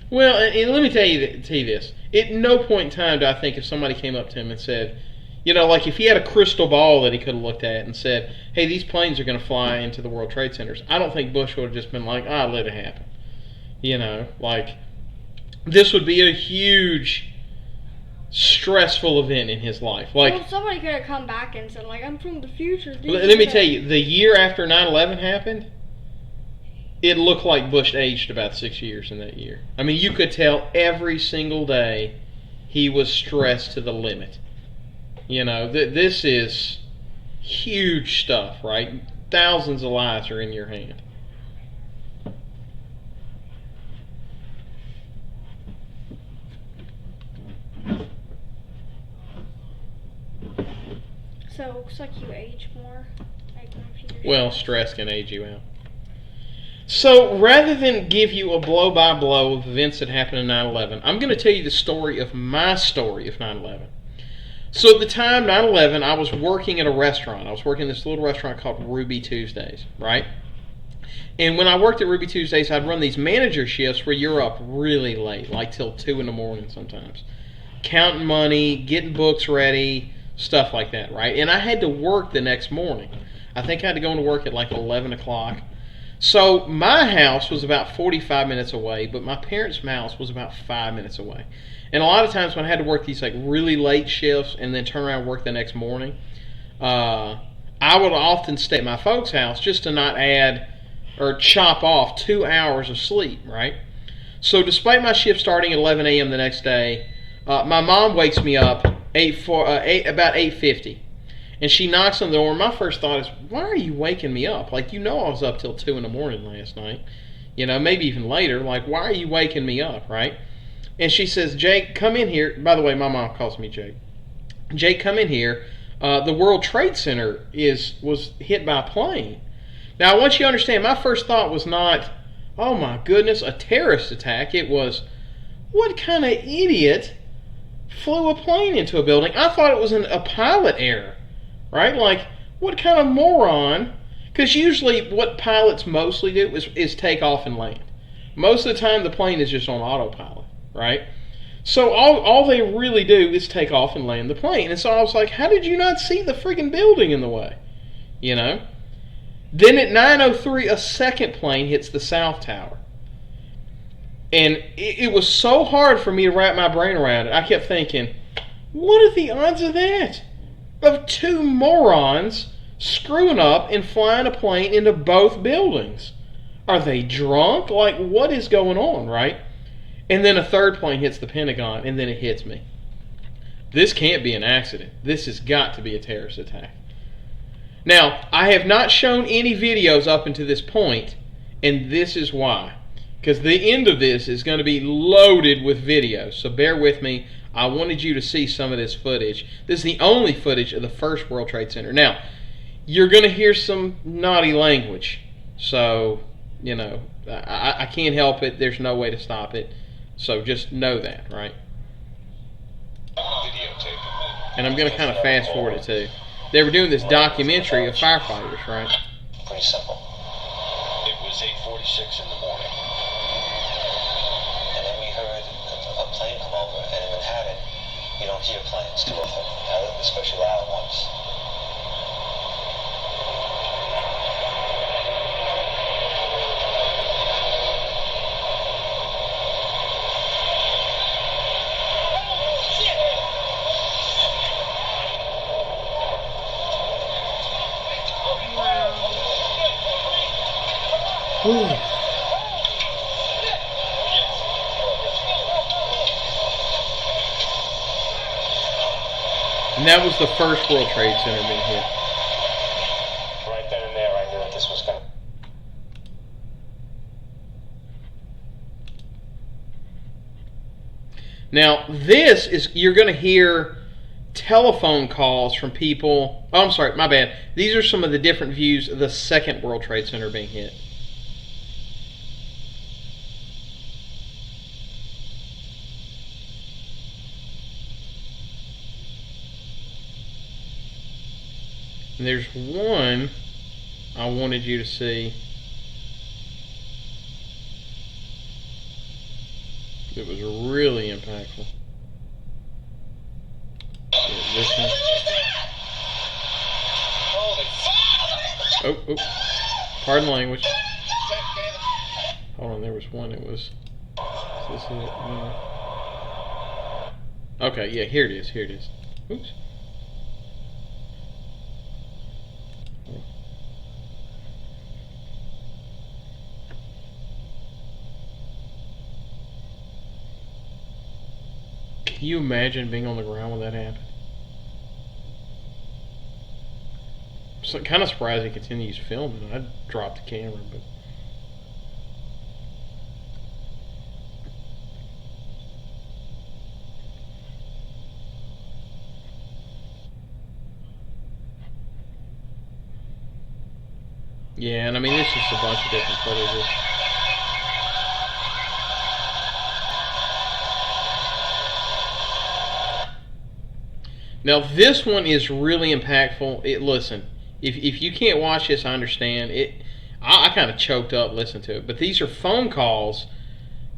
Well, and let me tell you this. At no point in time do I think if somebody came up to him and said, you know, like if he had a crystal ball that he could have looked at and said, hey, these planes are going to fly into the World Trade Centers, I don't think Bush would have just been like, let it happen. You know, like, this would be a huge, stressful event in his life. Like, well, somebody could have come back and said, like, I'm from the future. Let me tell you, the year after 9/11 happened, it looked like Bush aged about 6 years in that year. I mean, you could tell every single day he was stressed to the limit. You know, this is huge stuff, right? Thousands of lives are in your hand. So it looks like you age more. Like Well, stress can age you out. So rather than give you a blow-by-blow of events that happened in 9/11, I'm going to tell you the story of my story of 9/11. So at the time, 9/11, I was working at a restaurant. I was working in this little restaurant called Ruby Tuesdays, right? And when I worked at Ruby Tuesdays, I'd run these manager shifts where you're up really late, like till 2 in the morning sometimes. Counting money, getting books ready, stuff like that, right? And I had to work the next morning. I think I had to go into work at like 11 o'clock. So my house was about 45 minutes away, but my parents' house was about 5 minutes away. And a lot of times when I had to work these like really late shifts and then turn around and work the next morning, I would often stay at my folks' house just to not add or chop off 2 hours of sleep, right? So despite my shift starting at 11 a.m. the next day, my mom wakes me up about 8:50. And she knocks on the door. My first thought is, why are you waking me up? Like, you know I was up till 2 in the morning last night. You know, maybe even later. Like, why are you waking me up, right? And she says, Jake, come in here. By the way, my mom calls me Jake. Jake, come in here. The World Trade Center was hit by a plane. Now, I want you to understand, my first thought was not, oh my goodness, a terrorist attack. It was, what kind of idiot flew a plane into a building? I thought it was a pilot error. Right? Like, what kind of moron? Because usually what pilots mostly do is take off and land. Most of the time the plane is just on autopilot, right? So all they really do is take off and land the plane. And so I was like, how did you not see the friggin' building in the way? You know? Then at 9:03, a second plane hits the South Tower. And it was so hard for me to wrap my brain around it. I kept thinking, what are the odds of that? Of two morons screwing up and flying a plane into both buildings. Are they drunk? Like, what is going on, right? And then a third plane hits the Pentagon, and then it hits me. This can't be an accident. This has got to be a terrorist attack. Now, I have not shown any videos up until this point, and this is why. Because the end of this is going to be loaded with videos, so bear with me. I wanted you to see some of this footage. This is the only footage of the first World Trade Center. Now, you're going to hear some naughty language. So, you know, I can't help it. There's no way to stop it. So just know that, right? And I'm going to kind of fast forward it too. They were doing this documentary of firefighters, right? Pretty simple. It was 8:46 in the morning. And then we heard a plane come over, and in Manhattan, you don't hear planes too often, especially loud ones. And that was the first World Trade Center being hit. Right then and there, I knew that this was going to... Now, this is, you're going to hear telephone calls from people. Oh, I'm sorry, my bad. These are some of the different views of the second World Trade Center being hit. And there's one I wanted you to see. It was really impactful. This one. Oh, pardon the language. Hold on, there was one. It was. Is this it? Okay, yeah, here it is. Here it is. Oops. Can you imagine being on the ground when that happened? So kind of surprised he continues filming. I'd drop the camera, but Yeah, and I mean, it's just a bunch of different footages. Now, this one is really impactful. Listen, if you can't watch this, I understand. I kind of choked up listening to it. But these are phone calls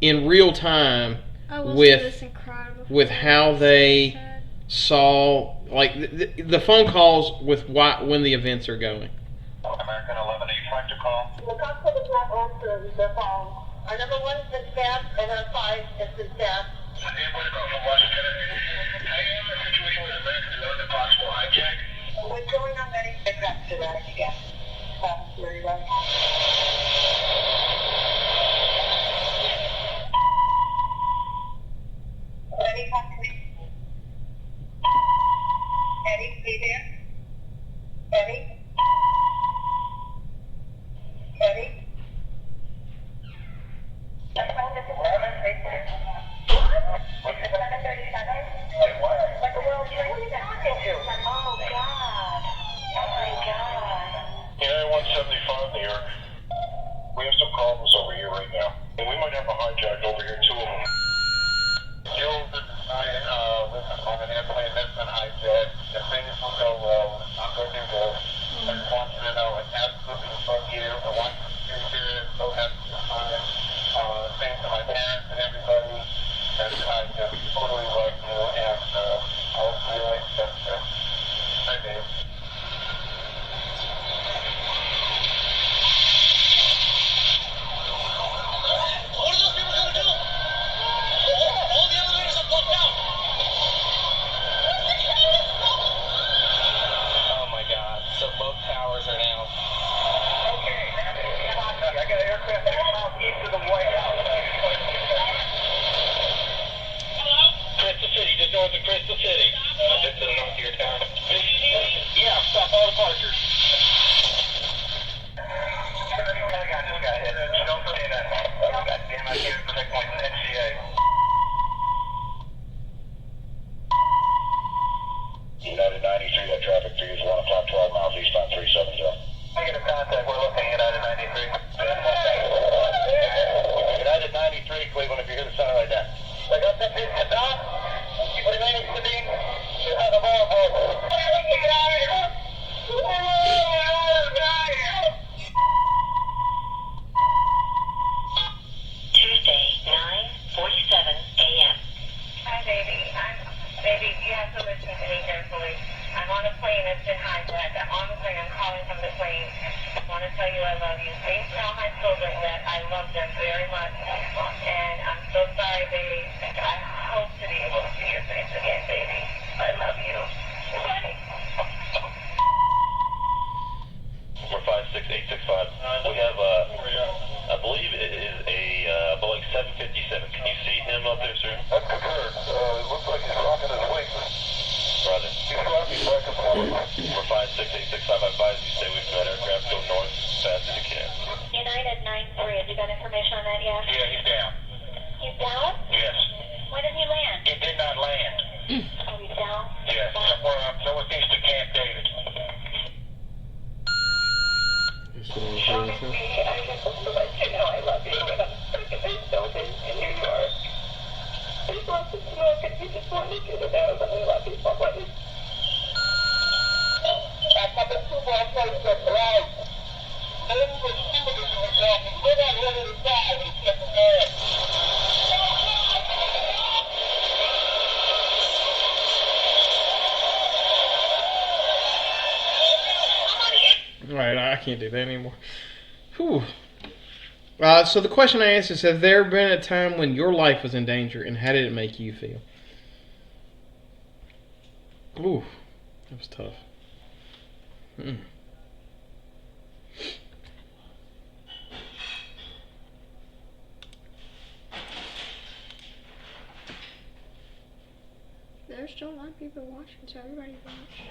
in real time I will say with this incredible. with how they saw, like, the phone calls with when the events are going. American 11, are you trying to call? The hospital does not answer the phone. Our number one is the staff, and our five is the staff. Anyone call from Washington? I am in a situation with American 11, possible hijack. What's going on, Betty? Exactly that, yes. Very right. Betty, talk to me. Eddie, are you there? Eddie? Eddie? That's fine, this is Robin, right there. What? What's it, 11:37? Wait, what? Like the World Trade Center. Who are you talking to? Oh, God. Oh, my God. Yeah, 175 New York. We have some problems over here right now. And we might have a hijack over here, two of them. Jill, I was on an airplane that's been hijacked. If things will go well, I'm going to go. I just want you to know I absolutely love you. I want you to hear it. So happy to time. Thanks to my parents and everybody. And I just totally love you. And I'll see you later. Hi, Dave. What are those people going to do? All the elevators are blocked out. Oh my God. So both towers are now. Okay. I got an aircraft east of the White House. Hello? Crystal City, just north of Crystal City. Just to the north of your town. Yeah, stop all departures. I just got hit. Don't say that. God damn, I can't protect my NCA. United 93, that traffic for you is 1 o'clock, 12 miles eastbound 370. Negative contact, we're looking at United 93. United 93, Cleveland, if you hear the center right there. I got that piece of dog. Keep remaining sitting out of all hope. Get out of here. Tuesday, 9:47 a.m. Hi, baby. Baby, you have to listen to me carefully. I'm on a plane that's been hijacked. I'm on the plane. I'm calling from the plane. I want to tell you I love you. Please tell my children that I love them very much. And I'm so sorry, baby. I hope to be able to see your face again, baby. I love you. Bye. We're 56865. We have, I believe it is a Boeing 757. Can you see him up there, sir? That's confirmed. It looks like he's rocking his wings. Roger. He's rocking back and forth. We're 56865. I advise you stay away from that aircraft. Go north as fast as you can. United 93, have you got information on that yet? Yeah, he's down. He's down? Yes. When did he land? He did not land. Oh, he's down? Yes, somewhere up northeast of Camp David. That's what I'm I saying. just want to let you know I love you, and I'm freaking building in New York. I just want to know if you just wanted you to know that I love you so much. I got the two more places of life. I didn't even see what this was happening. We're not ready to die. We can't prepare. All right, I can't do that anymore. Whew. So the question I asked is, has there been a time when your life was in danger, and how did it make you feel? Ooh, that was tough. There's still a lot of people watching, so everybody watch.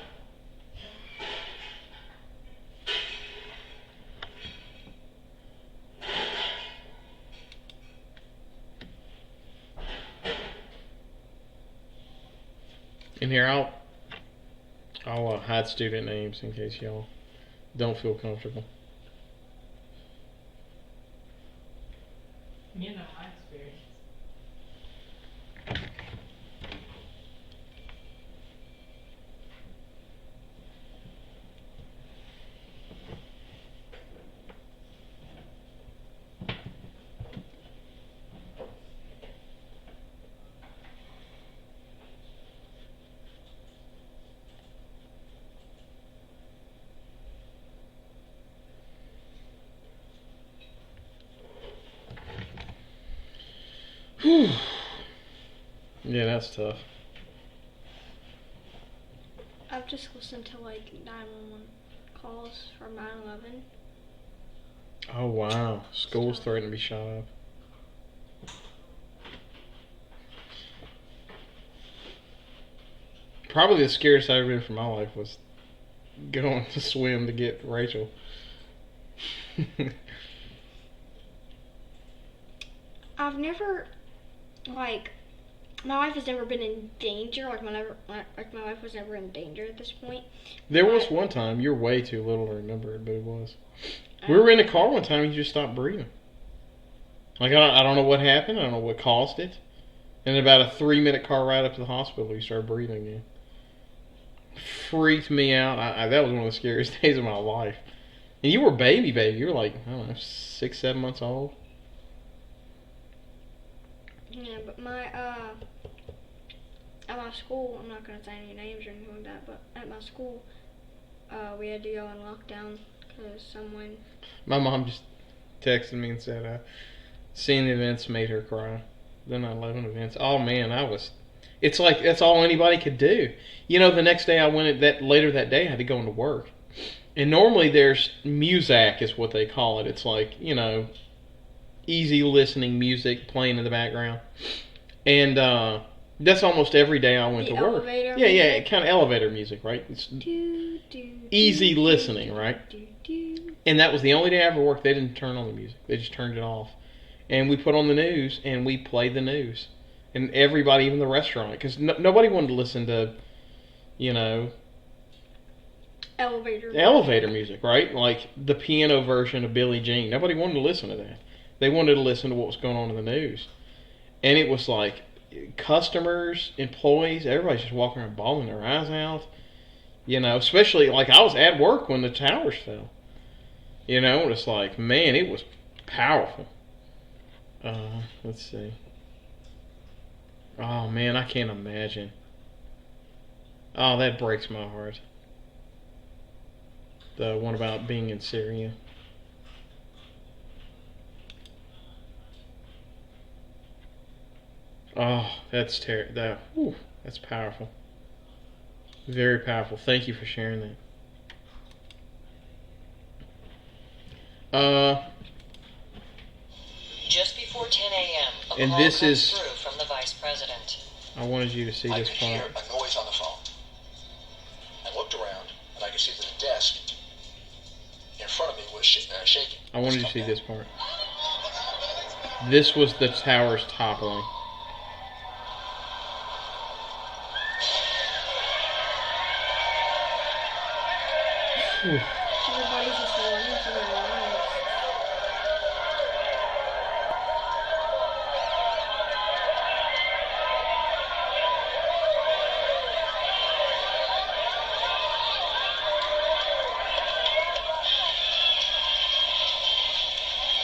In here, I'll hide student names in case y'all don't feel comfortable. Whew. Yeah, that's tough. I've just listened to like 911 calls from 9/11. Oh wow, school's threatening to be shot up. Probably the scariest I've ever been for my life was going to swim to get Rachel. I've never, like, my life has never been in danger. Like my life was never in danger at this point. There was one time, you're way too little to remember it, but it was. We were in a car one time and you just stopped breathing. Like, I don't know what happened. I don't know what caused it. And about a 3-minute car ride up to the hospital, you started breathing again. Freaked me out. That was one of the scariest days of my life. And you were baby. You were like, I don't know, 6, 7 months old. Yeah, but at my school, I'm not gonna say any names or anything like that, but at my school, we had to go in lockdown because someone. My mom just texted me and said, seeing the events made her cry. The 9/11 events. Oh man, it's like that's all anybody could do. You know, the next day later that day I had to go into work. And normally there's Muzak is what they call it. It's like, you know, easy listening music playing in the background. And that's almost every day I went to work. Yeah, kind of elevator music, right? It's easy listening, right? And that was the only day I ever worked. They didn't turn on the music. They just turned it off. And we put on the news, and we played the news. And everybody, even the restaurant, because nobody wanted to listen to, you know, elevator music, right? Like the piano version of Billie Jean. Nobody wanted to listen to that. They wanted to listen to what was going on in the news. And it was like customers, employees, everybody's just walking around bawling their eyes out. You know, especially like I was at work when the towers fell. You know, and it's like, man, it was powerful. Let's see. Oh man, I can't imagine. Oh, that breaks my heart. The one about being in Syria. Oh, that's that's powerful. Very powerful. Thank you for sharing that. Just before 10 a.m., a And call this comes is- through from the vice president. I wanted you to see I this could hear part. a noise on the phone. I looked around, and I could see that the desk in front of me was shaking. I wanted you to see this part. This was the towers toppling. Whew. Everybody's just running for their lives.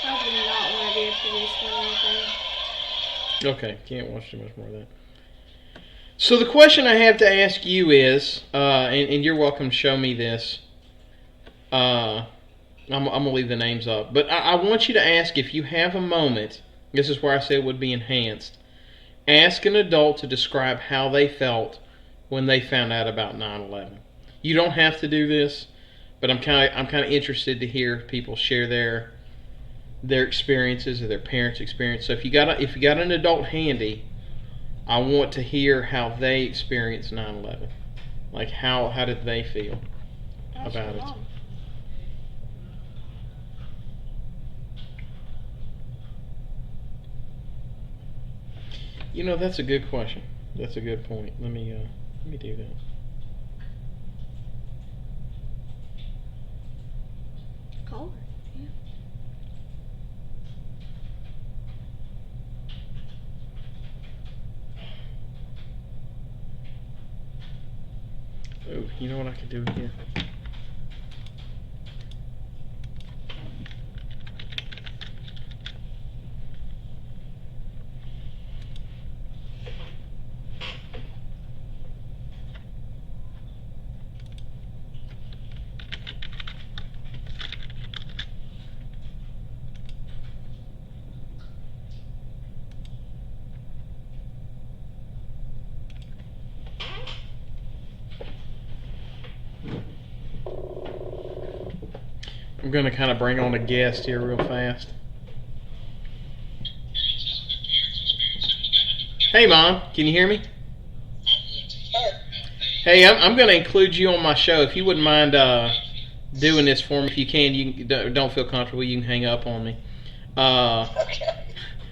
I do not want to be a policeman or anything. Okay, can't watch too much more of that. So the question I have to ask you is, and you're welcome to show me this. I'm going to leave the names up. But I want you to ask, if you have a moment, this is where I say it would be enhanced, ask an adult to describe how they felt when they found out about 9/11. You don't have to do this, but I'm kind of interested to hear people share their experiences or their parents' experience. So if you got an adult handy, I want to hear how they experienced 9/11. Like how did they feel about it? You know, that's a good question. That's a good point. Let me do that. Call her. Oh, you know what I could do here? I'm going to kind of bring on a guest here real fast. Hey, Mom. Can you hear me? Hey, I'm going to include you on my show. If you wouldn't mind doing this for me, if you can, don't feel comfortable, you can hang up on me. Okay.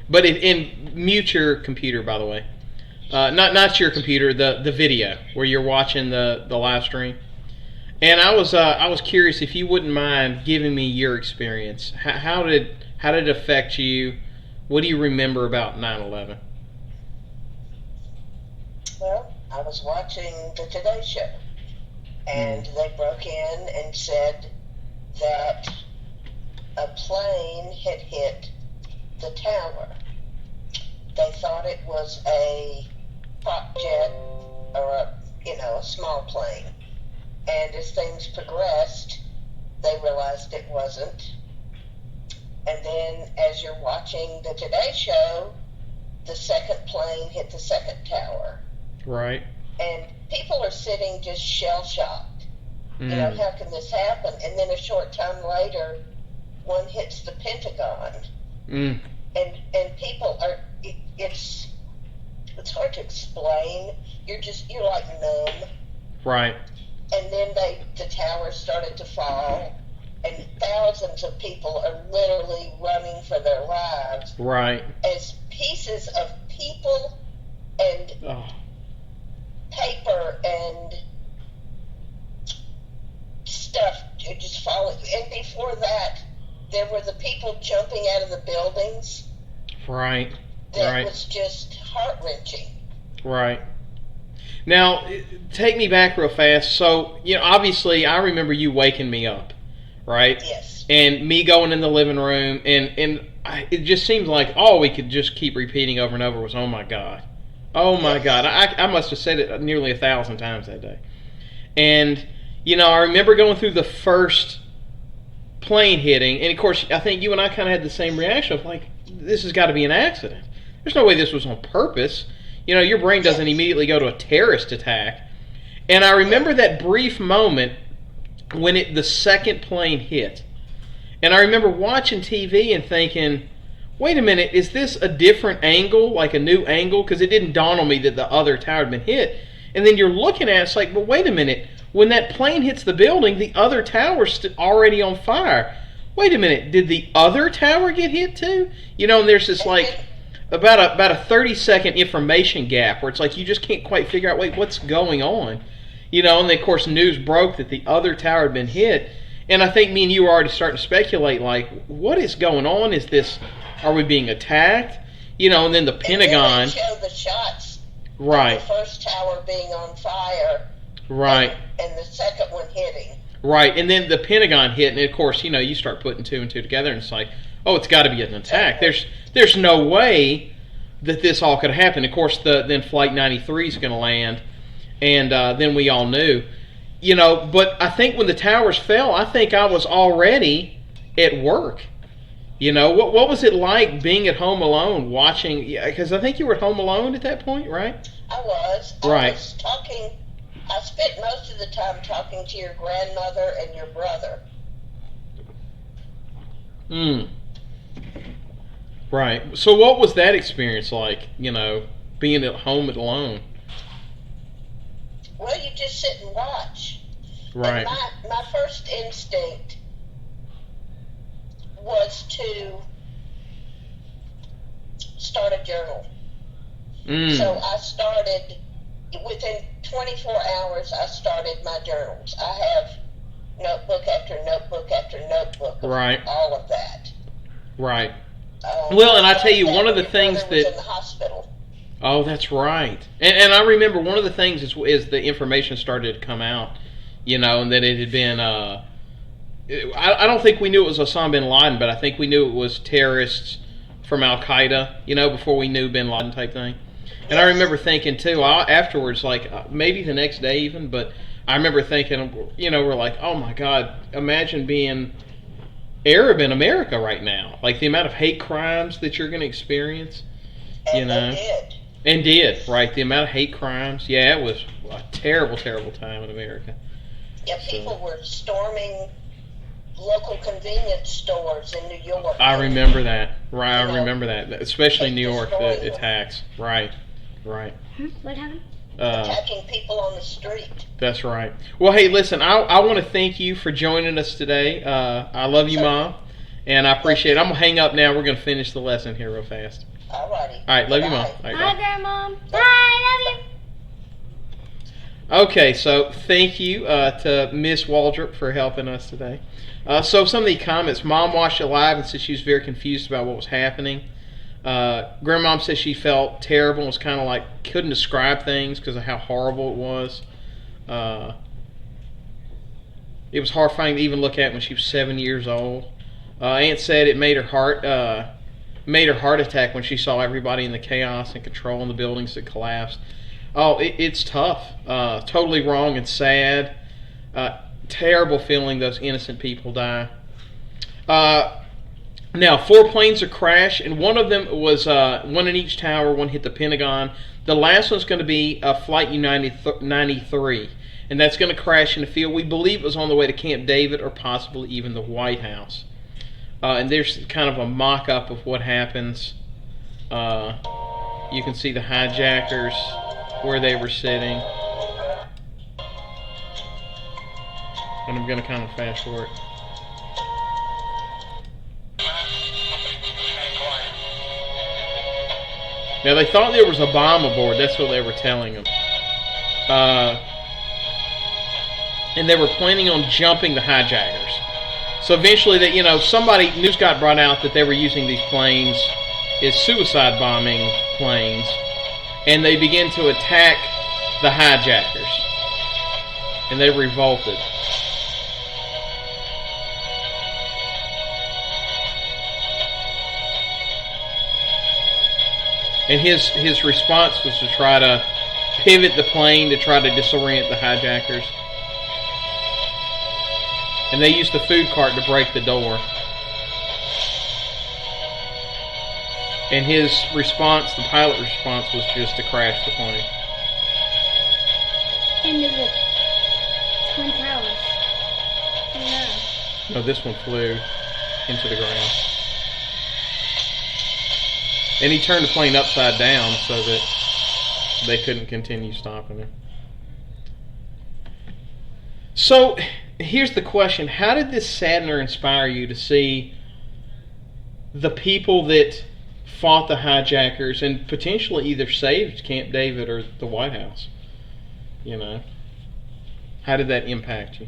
But in mute your computer, by the way. Not your computer, the video where you're watching the live stream. And I was curious if you wouldn't mind giving me your experience. How did it affect you? What do you remember about 9/11? Well, I was watching the Today Show, and they broke in and said that a plane had hit the tower. They thought it was a prop jet or a small plane. And as things progressed, they realized it wasn't. And then as you're watching the Today Show, the second plane hit the second tower. Right. And people are sitting just shell-shocked. You know, how can this happen? And then a short time later, one hits the Pentagon. Mm. And people are, it's hard to explain. You're like numb. Right. And then the towers started to fall, and thousands of people are literally running for their lives. Right. As pieces of people and paper and stuff just falling. And before that, there were the people jumping out of the buildings. Right. That was just heart-wrenching. Right. Now, take me back real fast. So, obviously, I remember you waking me up, right? Yes. And me going in the living room, and it just seems like all we could just keep repeating over and over was, oh, my God. Oh, my God. I must have said it nearly 1,000 times that day. And, I remember going through the first plane hitting, and, of course, I think you and I kind of had the same reaction of, like, this has got to be an accident. There's no way this was on purpose. Your brain doesn't immediately go to a terrorist attack. And I remember that brief moment when the second plane hit. And I remember watching TV and thinking, wait a minute, is this a different angle, like a new angle? Because it didn't dawn on me that the other tower had been hit. And then you're looking at it, it's like, but wait a minute, when that plane hits the building, the other tower's already on fire. Wait a minute, did the other tower get hit too? And there's this like about a 30-second information gap where it's like you just can't quite figure out, wait, what's going on? And then of course news broke that the other tower had been hit, and I think me and you were already starting to speculate, like, what is going on? Are we being attacked? And then the Pentagon. And they show the shots. Right. Of the first tower being on fire. Right. And the second one hitting. Right, and then the Pentagon hit, and of course, you start putting two and two together, and it's like, oh, it's got to be an attack. There's no way that this all could have happened. Of course, then Flight 93 is going to land, and then we all knew. But I think when the towers fell, I think I was already at work. What was it like being at home alone watching? Because I think you were at home alone at that point, right? I was. Right. I was talking. I spent most of the time talking to your grandmother and your brother. Right. So what was that experience like, being at home alone? Well, you just sit and watch. Right. And my first instinct was to start a journal. So I started, within 24 hours, I started my journals. I have notebook after notebook after notebook of all of that. Right. Well, and I tell you, one of the your things brother was that... in the hospital. Oh, that's right. And I remember one of the things is the information started to come out, and that it had been... I don't think we knew it was Osama bin Laden, but I think we knew it was terrorists from Al-Qaeda, before we knew bin Laden type thing. And I remember thinking, too, afterwards, like, maybe the next day even, but I remember thinking, we're like, oh my God, imagine being Arab in America right now. Like, the amount of hate crimes that you're going to experience, And they did. And did, right. The amount of hate crimes. Yeah, it was a terrible, terrible time in America. Yeah, people were storming local convenience stores in New York. I remember that. Right, I You know, remember that. Especially in New York, destroying the them. attacks. Right. What happened? Attacking people on the street. That's right. Well, hey, listen, I want to thank you for joining us today. I love you, Mom, and I appreciate it. I'm going to hang up now. We're going to finish the lesson here real fast. Alrighty. All right, love you, Mom. Bye. All right, Bye, bye. Grandma. Bye, love you. Okay, so thank you to Miss Waldrop for helping us today. So some of the comments. Mom watched it live and said she was very confused about what was happening. Grandmom said she felt terrible and was kind of like couldn't describe things because of how horrible it was. It was horrifying to even look at when she was 7 years old. Aunt said it made her heart attack when she saw everybody in the chaos and control in the buildings that collapsed. Oh, it's tough. Totally wrong and sad. Terrible feeling those innocent people die. Now, 4 planes are crashed, and one of them was one in each tower. One hit the Pentagon. The last one's going to be Flight United 93, and that's going to crash in the field. We believe it was on the way to Camp David or possibly even the White House. And there's kind of a mock-up of what happens. You can see the hijackers where they were sitting. And I'm going to kind of fast forward. Now, they thought there was a bomb aboard. That's what they were telling them. And they were planning on jumping the hijackers. So eventually, news got brought out that they were using these planes as suicide bombing planes. And they began to attack the hijackers. And they revolted. And his response was to try to pivot the plane to try to disorient the hijackers. And they used the food cart to break the door. And his response, the pilot response, was just to crash the plane. Into the Twin Towers. No. No, this one flew into the ground. And he turned the plane upside down so that they couldn't continue stopping him. So, here's the question. How did this sadden or inspire you to see the people that fought the hijackers and potentially either saved Camp David or the White House? How did that impact you?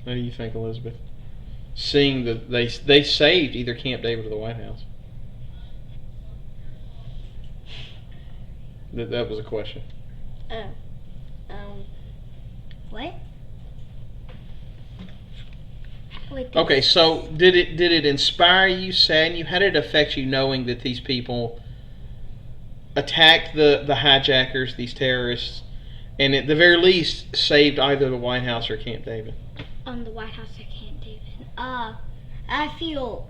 What do you think, Elizabeth? Seeing that they saved either Camp David or the White House. That was a question. What? Wait, Okay, so did it inspire you, sadden you? How did it affect you knowing that these people attacked the hijackers, these terrorists, and at the very least saved either the White House or Camp David? On the White House at Camp David. I feel.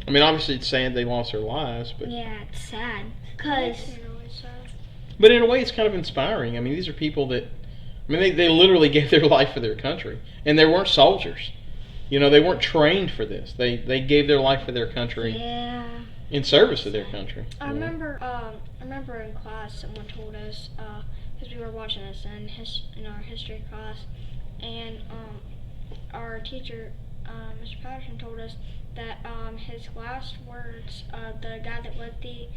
I mean, obviously it's sad they lost their lives, but Yeah, it's sad. Cause. but in a way it's kind of inspiring. I mean, these are people that, they literally gave their life for their country, and they weren't soldiers. They weren't trained for this. They gave their life for their country Yeah. in service of their country. I remember in class someone told us because we were watching this in our history class, and our teacher, Mr. Patterson, told us that his last words, the guy that led the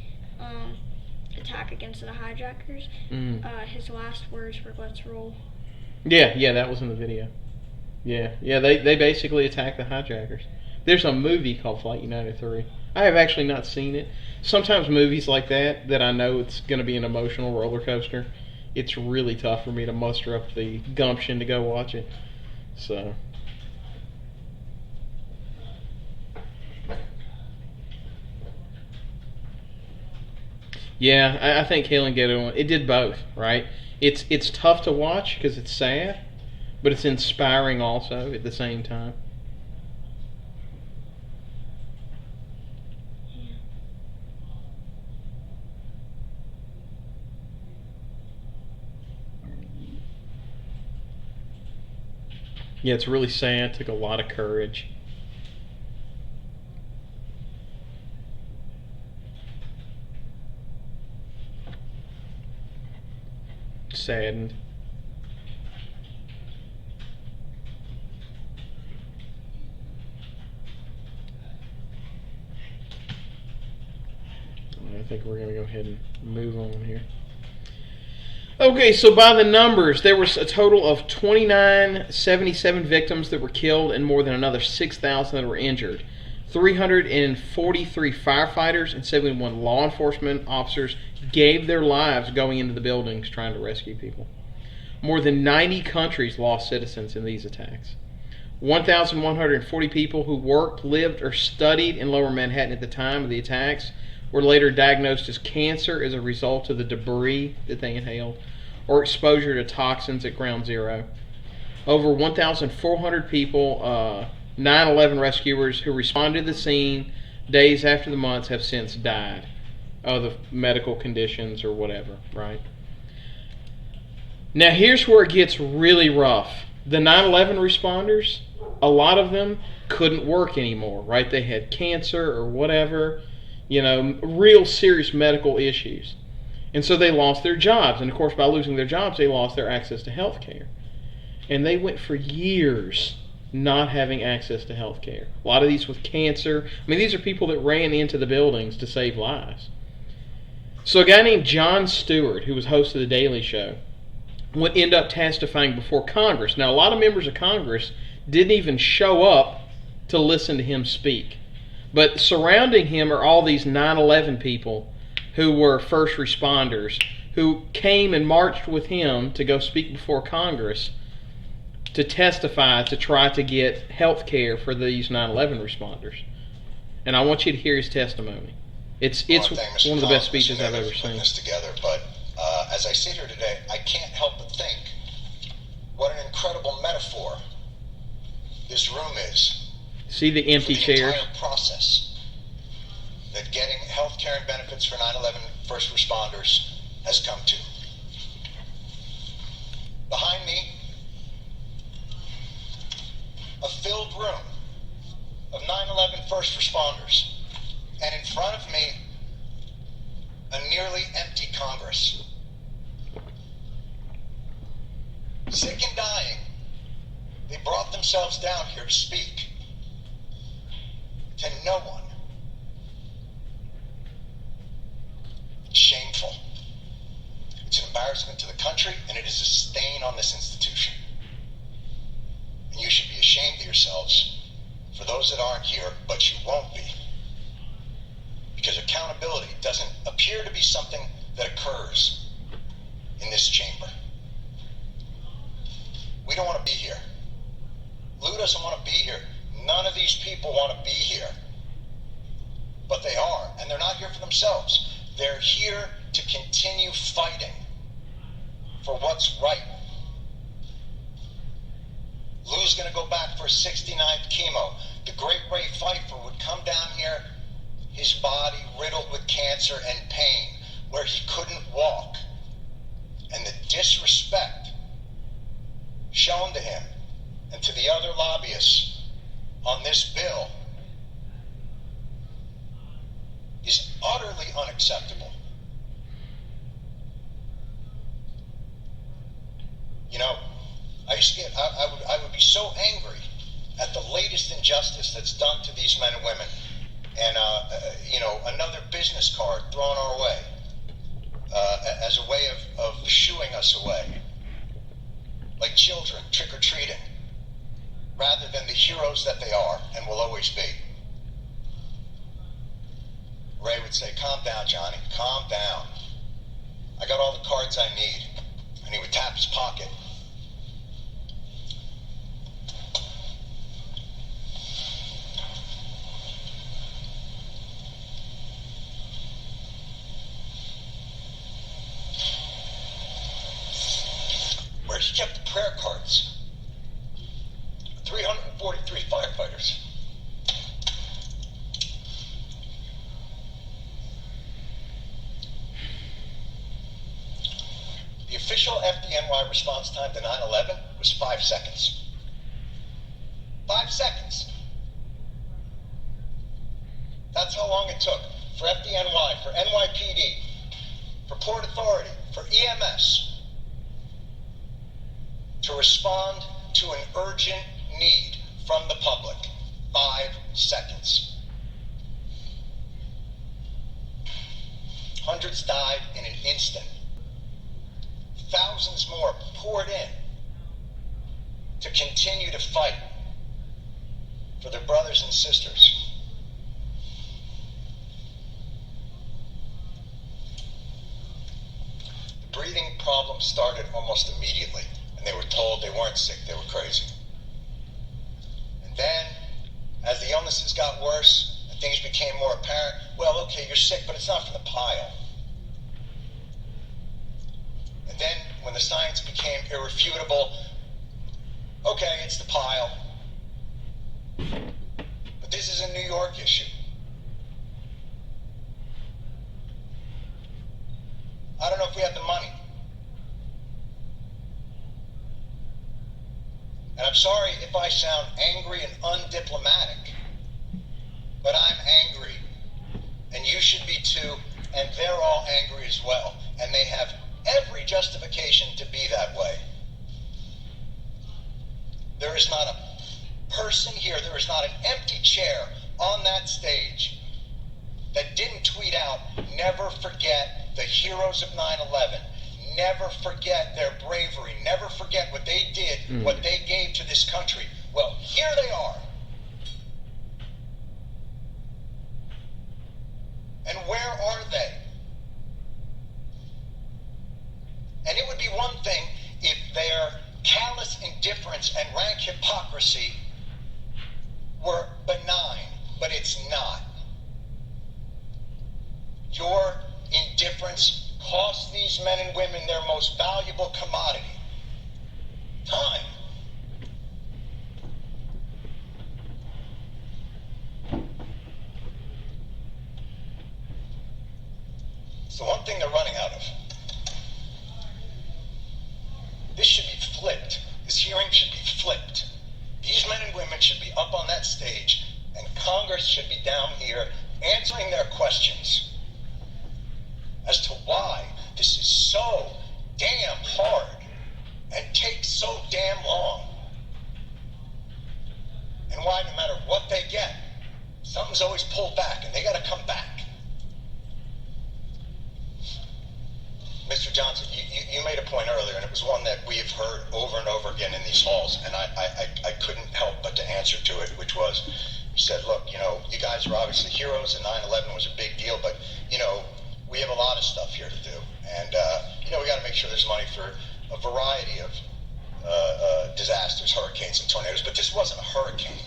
attack against the hijackers, his last words were "Let's roll." Yeah, that was in the video. Yeah, they basically attacked the hijackers. There's a movie called Flight United 3. I have actually not seen it. Sometimes movies like that I know it's going to be an emotional roller coaster, it's really tough for me to muster up the gumption to go watch it. So. Yeah, I think Helen Ghetto, it did both, right? It's tough to watch because it's sad, but it's inspiring also at the same time. Yeah, it's really sad. It took a lot of courage. Saddened. I think we're going to go ahead and move on here. Okay, so by the numbers, there was a total of 2,977 victims that were killed and more than another 6,000 that were injured. 343 firefighters and 71 law enforcement officers gave their lives going into the buildings trying to rescue people. More than 90 countries lost citizens in these attacks. 1,140 people who worked, lived, or studied in Lower Manhattan at the time of the attacks were later diagnosed as cancer as a result of the debris that they inhaled or exposure to toxins at Ground Zero. Over 1,400 people, 9/11 rescuers who responded to the scene days after the months have since died of the medical conditions or whatever, right? Now here's where it gets really rough. The 9/11 responders, a lot of them couldn't work anymore, right? They had cancer or whatever, real serious medical issues. And so they lost their jobs. And of course, by losing their jobs, they lost their access to health care. And they went for years not having access to health care. A lot of these with cancer. I mean, these are people that ran into the buildings to save lives. So a guy named Jon Stewart, who was host of The Daily Show, would end up testifying before Congress. Now, a lot of members of Congress didn't even show up to listen to him speak. But surrounding him are all these 9/11 people who were first responders, who came and marched with him to go speak before Congress to testify to try to get health care for these 9/11 responders. And I want you to hear his testimony. It's one of the best speeches I've ever seen. This together, but as I sit here today, I can't help but think what an incredible metaphor this room is. See the empty for the chairs? entire process that getting health care and benefits for 9/11 first responders has come to. Behind me, a filled room of 9/11 first responders, and in front of me, a nearly empty Congress. Sick and dying, they brought themselves down here to speak to no one. It's shameful. It's an embarrassment to the country, and it is a stain on this institution. And you should be ashamed of yourselves for those that aren't here, but you won't be. Because accountability doesn't appear to be something that occurs in this chamber. We don't want to be here. Lou doesn't want to be here. None of these people want to be here. But they are, and they're not here for themselves. They're here to continue fighting for what's right. Lou's going to go back for his 69th chemo. The great Ray Pfeiffer would come down here, his body riddled with cancer and pain, where he couldn't walk. And the disrespect shown to him and to the other lobbyists on this bill is utterly unacceptable. I would be so angry at the latest injustice that's done to these men and women, and another business card thrown our way as a way of shooing us away, like children trick-or-treating, rather than the heroes that they are and will always be. Ray would say, "Calm down, Johnny, calm down. I got all the cards I need." And he would tap his pocket. Where he kept the prayer cards. 343 firefighters. The official FDNY response time to 9/11 was 5 seconds. 5 seconds. That's how long it took for FDNY, for NYPD, for Port Authority, for EMS to respond to an urgent need from the public. 5 seconds. Hundreds died in an instant. Thousands more poured in to continue to fight for their brothers and sisters. The breathing problem started almost immediately, and they were told they weren't sick, they were crazy. And then, as the illnesses got worse and things became more apparent, well, okay, you're sick, but it's not from the pile. And then, when the science became irrefutable, okay, it's the pile. But this is a New York issue. I don't know if we have the money. And I'm sorry if I sound angry and undiplomatic, but I'm angry. And you should be too, and they're all angry as well. And they have every justification to be that way. There is not a person here, there is not an empty chair on that stage that didn't tweet out, never forget the heroes of 9/11. Never forget their bravery. Never forget what they did, what they gave to this country. Well, here they are. And where are they? And it would be one thing if their callous indifference and rank hypocrisy were benign, but it's not. Your indifference cost these men and women their most valuable commodity, time. It's the one thing they're running out of. This should be flipped. This hearing should be flipped. These men and women should be up on that stage, and Congress should be down here answering their questions as to why this is so damn hard and takes so damn long. And why, no matter what they get, something's always pulled back and they gotta come back. Mr. Johnson, you made a point earlier, and it was one that we have heard over and over again in these halls, and I couldn't help but to answer to it, which was, you said, look, you guys are obviously heroes, and 9/11 was a big deal, but, we have a lot of stuff here to do. And, we got to make sure there's money for a variety of disasters, hurricanes and tornadoes. But this wasn't a hurricane.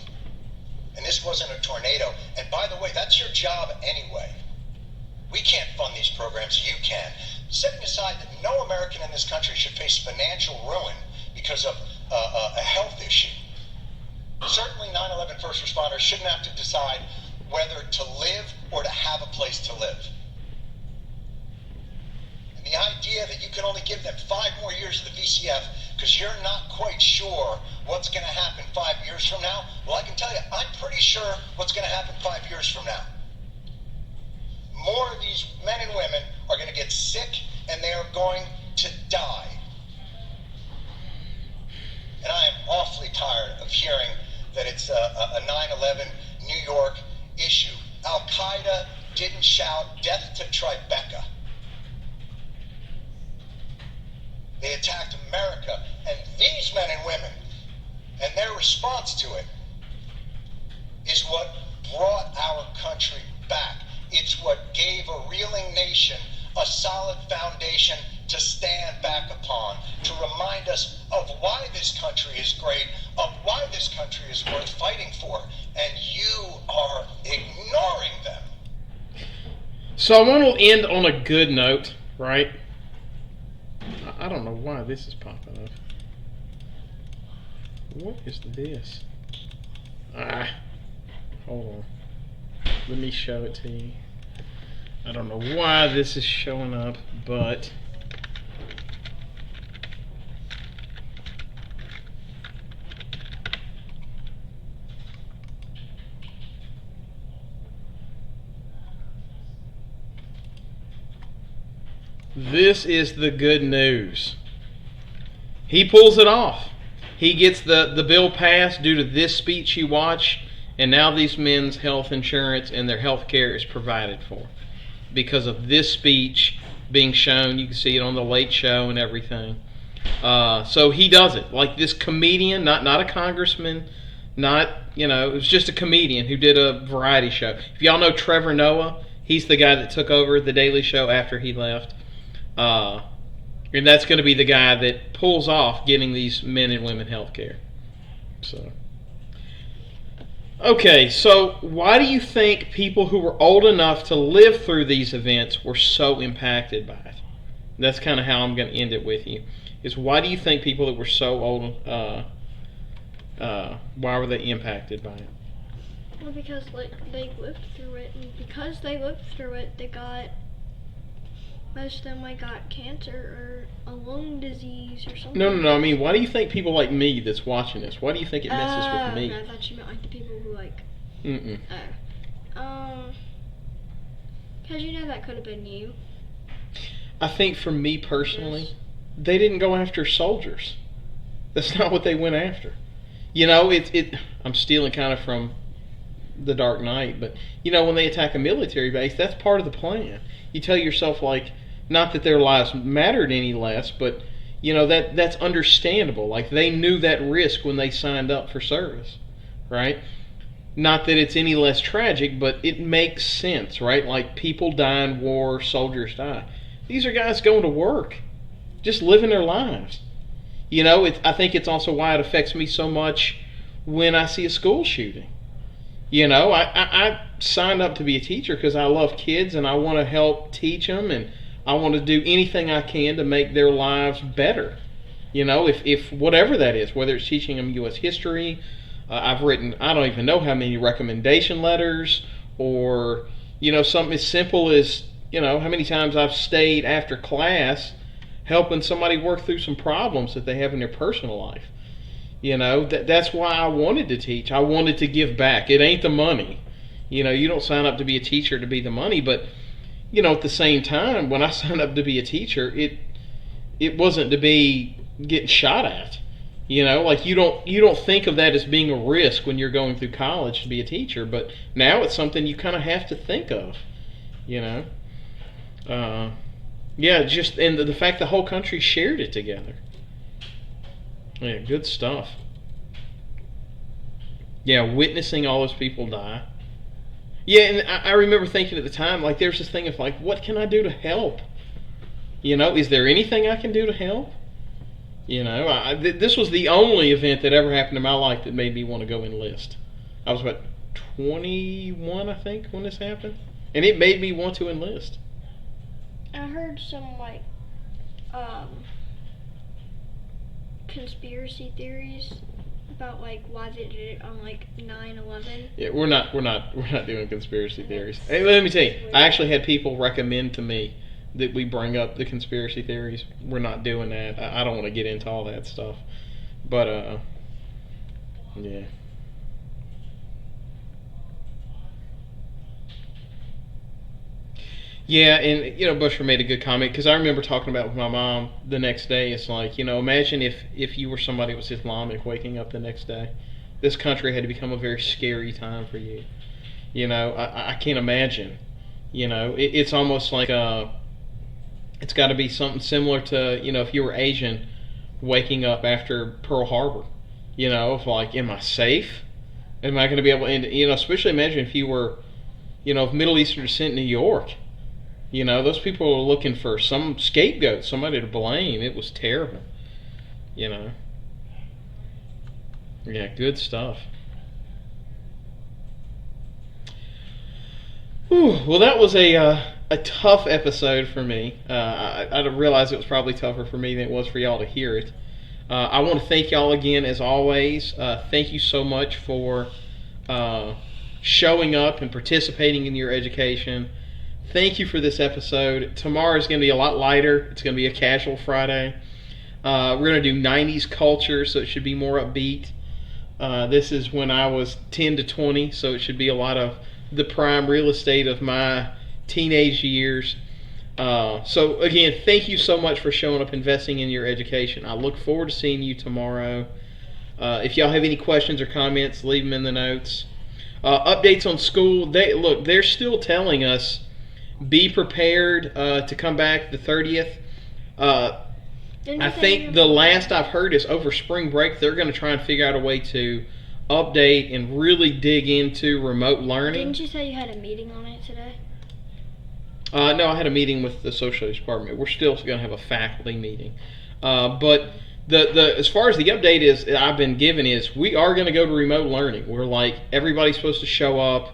And this wasn't a tornado. And by the way, that's your job anyway. We can't fund these programs. You can. Setting aside that no American in this country should face financial ruin because of a health issue. Certainly 9/11 first responders shouldn't have to decide whether to live or to have a place to live. The idea that you can only give them 5 more years of the VCF because you're not quite sure what's going to happen 5 years from now. Well, I can tell you, I'm pretty sure what's going to happen 5 years from now. More of these men and women are going to get sick and they are going to die. And I am awfully tired of hearing that it's a 9/11 New York issue. Al-Qaeda didn't shout death to Tribeca. They attacked America, and these men and women, and their response to it, is what brought our country back. It's what gave a reeling nation a solid foundation to stand back upon, to remind us of why this country is great, of why this country is worth fighting for, and you are ignoring them. So I want to end on a good note, right? I don't know why this is popping up. What is this? Hold on. Let me show it to you. I don't know why this is showing up, but This is the good news. He pulls it off. He gets the bill passed due to this speech you watch, and now these men's health insurance and their health care is provided for because of this speech being shown. You can see it on the Late Show and everything. So he does it. Like this comedian, not a congressman, it was just a comedian who did a variety show. If y'all know Trevor Noah, he's the guy that took over The Daily Show after he left. And that's going to be the guy that pulls off getting these men and women health care. So, okay, so why do you think people who were old enough to live through these events were so impacted by it? That's kind of how I'm going to end it with you. Is why do you think people that were so old, why were they impacted by it? Well, because they lived through it, and because they lived through it, most of them got cancer or a lung disease or something. No. I mean, why do you think people like me that's watching this? Why do you think it messes with me? No, I thought you meant the people who because that could have been you. I think for me personally, they didn't go after soldiers. That's not what they went after. I'm stealing kind of from The Dark Knight, but when they attack a military base, that's part of the plan. You tell yourself, not that their lives mattered any less, but that's understandable. Like, they knew that risk when they signed up for service, right? Not that it's any less tragic, but it makes sense, right? Like, people die in war, soldiers die. These are guys going to work, just living their lives. I think it's also why it affects me so much when I see a school shooting. I signed up to be a teacher because I love kids and I want to help teach them, and I want to do anything I can to make their lives better. If whatever that is, whether it's teaching them U.S. history, I've written, I don't even know how many recommendation letters, or, something as simple as, how many times I've stayed after class helping somebody work through some problems that they have in their personal life. That's why I wanted to teach. I wanted to give back. It ain't the money. You don't sign up to be a teacher to be the money, but, at the same time, when I signed up to be a teacher, it wasn't to be getting shot at. You don't think of that as being a risk when you're going through college to be a teacher, but now it's something you kind of have to think of, and the fact the whole country shared it together. Yeah, good stuff. Yeah, witnessing all those people die. Yeah, and I remember thinking at the time, there's this thing of, what can I do to help? Is there anything I can do to help? This was the only event that ever happened in my life that made me want to go enlist. I was about 21, I think, when this happened. And it made me want to enlist. I heard some, conspiracy theories about why they did it on 9/11. Yeah, we're not doing conspiracy theories. Hey, let me tell you, I actually had people recommend to me that we bring up the conspiracy theories. We're not doing that. I don't want to get into all that stuff. But yeah. Yeah, and Busher made a good comment, because I remember talking about it with my mom the next day. It's imagine if you were somebody that was Islamic waking up the next day. This country had to become a very scary time for you. I can't imagine. It's almost like it's got to be something similar to, if you were Asian waking up after Pearl Harbor. Am I safe? Am I going to be able to, especially imagine if you were, of Middle Eastern descent in New York. Those people were looking for some scapegoat, somebody to blame. It was terrible. Yeah, good stuff. Whew, well, that was a tough episode for me. I realized it was probably tougher for me than it was for y'all to hear it. I want to thank y'all again, as always. Thank you so much for showing up and participating in your education. Thank you for this episode. Tomorrow is going to be a lot lighter. It's going to be a casual Friday. We're going to do 90s culture, so it should be more upbeat. This is when I was 10 to 20, so it should be a lot of the prime real estate of my teenage years. So again, thank you so much for showing up, investing in your education. I look forward to seeing you tomorrow. If y'all have any questions or comments, leave them in the notes. Updates on school. They're still telling us be prepared to come back the 30th. I think the last I've heard is over spring break they're going to try and figure out a way to update and really dig into remote learning. Didn't you say you had a meeting on it today? No, I had a meeting with the social department. We're still going to have a faculty meeting. But the as far as the update is I've been given is we are going to go to remote learning. We're like everybody's supposed to show up,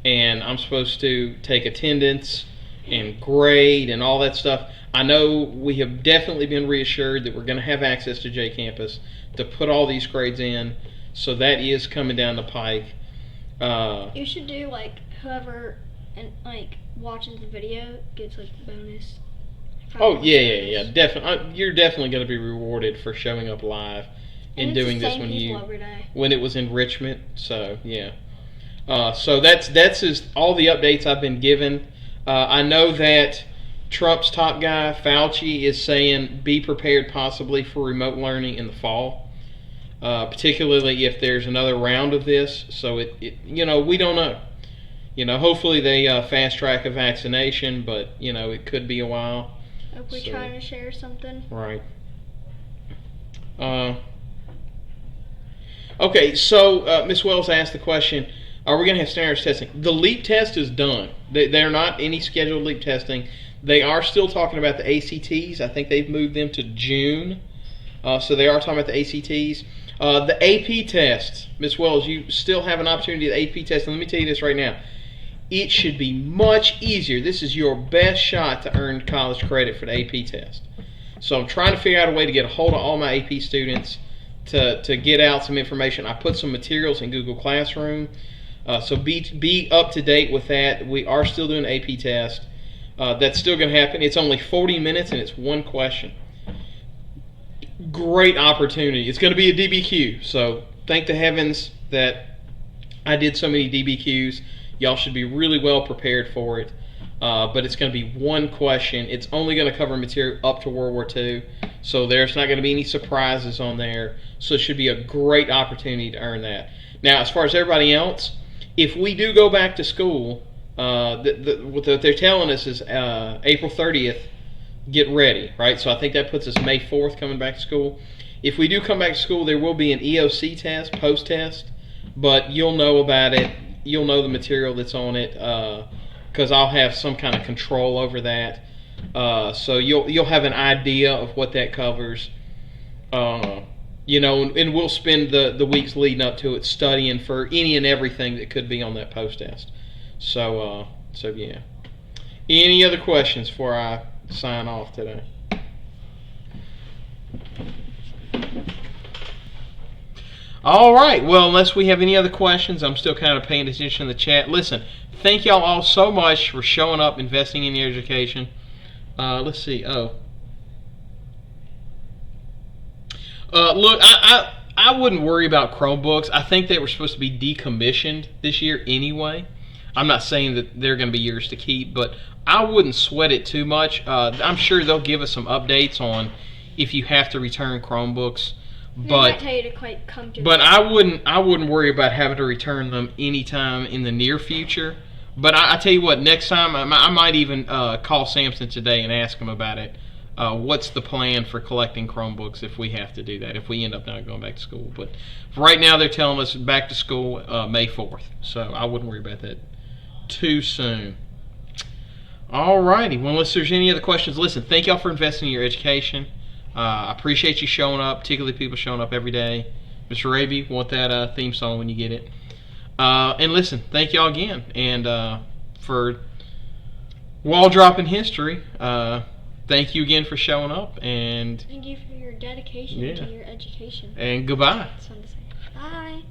and I'm supposed to take attendance and grade and all that stuff. I know we have definitely been reassured that we're going to have access to J Campus to put all these grades in, so that is coming down the pike. You should do like whoever and like watching the video gets like the bonus. Oh yeah, definitely. You're definitely going to be rewarded for showing up live and doing this when it was enrichment. So yeah. So that's all the updates I've been given. I know that Trump's top guy, Fauci, is saying be prepared possibly for remote learning in the fall, particularly if there's another round of this. So we don't know. Hopefully they fast track a vaccination, but it could be a while. Are we trying to share something? Right. Okay, so Ms. Wells asked the question, are we going to have standards testing? The LEAP test is done. They're not any scheduled LEAP testing. They are still talking about the ACTs. I think they've moved them to June. So they are talking about the ACTs. The AP test, Ms. Wells, you still have an opportunity at the AP test. And let me tell you this right now. It should be much easier. This is your best shot to earn college credit for the AP test. So I'm trying to figure out a way to get a hold of all my AP students to get out some information. I put some materials in Google Classroom. So be up to date with that. We are still doing the AP test. That's still going to happen. It's only 40 minutes and it's one question. Great opportunity. It's going to be a DBQ. So thank the heavens that I did so many DBQs. Y'all should be really well prepared for it. But it's going to be one question. It's only going to cover material up to World War II. So there's not going to be any surprises on there. So it should be a great opportunity to earn that. Now, as far as everybody else, if we do go back to school, what they're telling us is April 30th, get ready, right? So I think that puts us May 4th coming back to school. If we do come back to school, there will be an EOC test, post-test, but you'll know about it. You'll know the material that's on it because I'll have some kind of control over that. So you'll have an idea of what that covers. And we'll spend the weeks leading up to it studying for any and everything that could be on that post-test. So yeah. Any other questions before I sign off today? All right. Well, unless we have any other questions, I'm still kind of paying attention to the chat. Listen, thank y'all all so much for showing up, investing in your education. Let's see. Look, I wouldn't worry about Chromebooks. I think they were supposed to be decommissioned this year anyway. I'm not saying that they're going to be yours to keep, but I wouldn't sweat it too much. I'm sure they'll give us some updates on if you have to return Chromebooks. They might tell you to come to. But I wouldn't worry about having to return them anytime in the near future. But I tell you what, next time I might even call Samson today and ask him about it. What's the plan for collecting Chromebooks if we have to do that, if we end up not going back to school. But right now they're telling us back to school May 4th. So I wouldn't worry about that too soon. Alrighty. Well, unless there's any other questions, listen, thank y'all for investing in your education. I appreciate you showing up, particularly people showing up every day. Mr. Raby, want that theme song when you get it. And listen, thank y'all again. And for wall dropping history, thank you again for showing up. And thank you for your dedication to your education. And goodbye. Bye.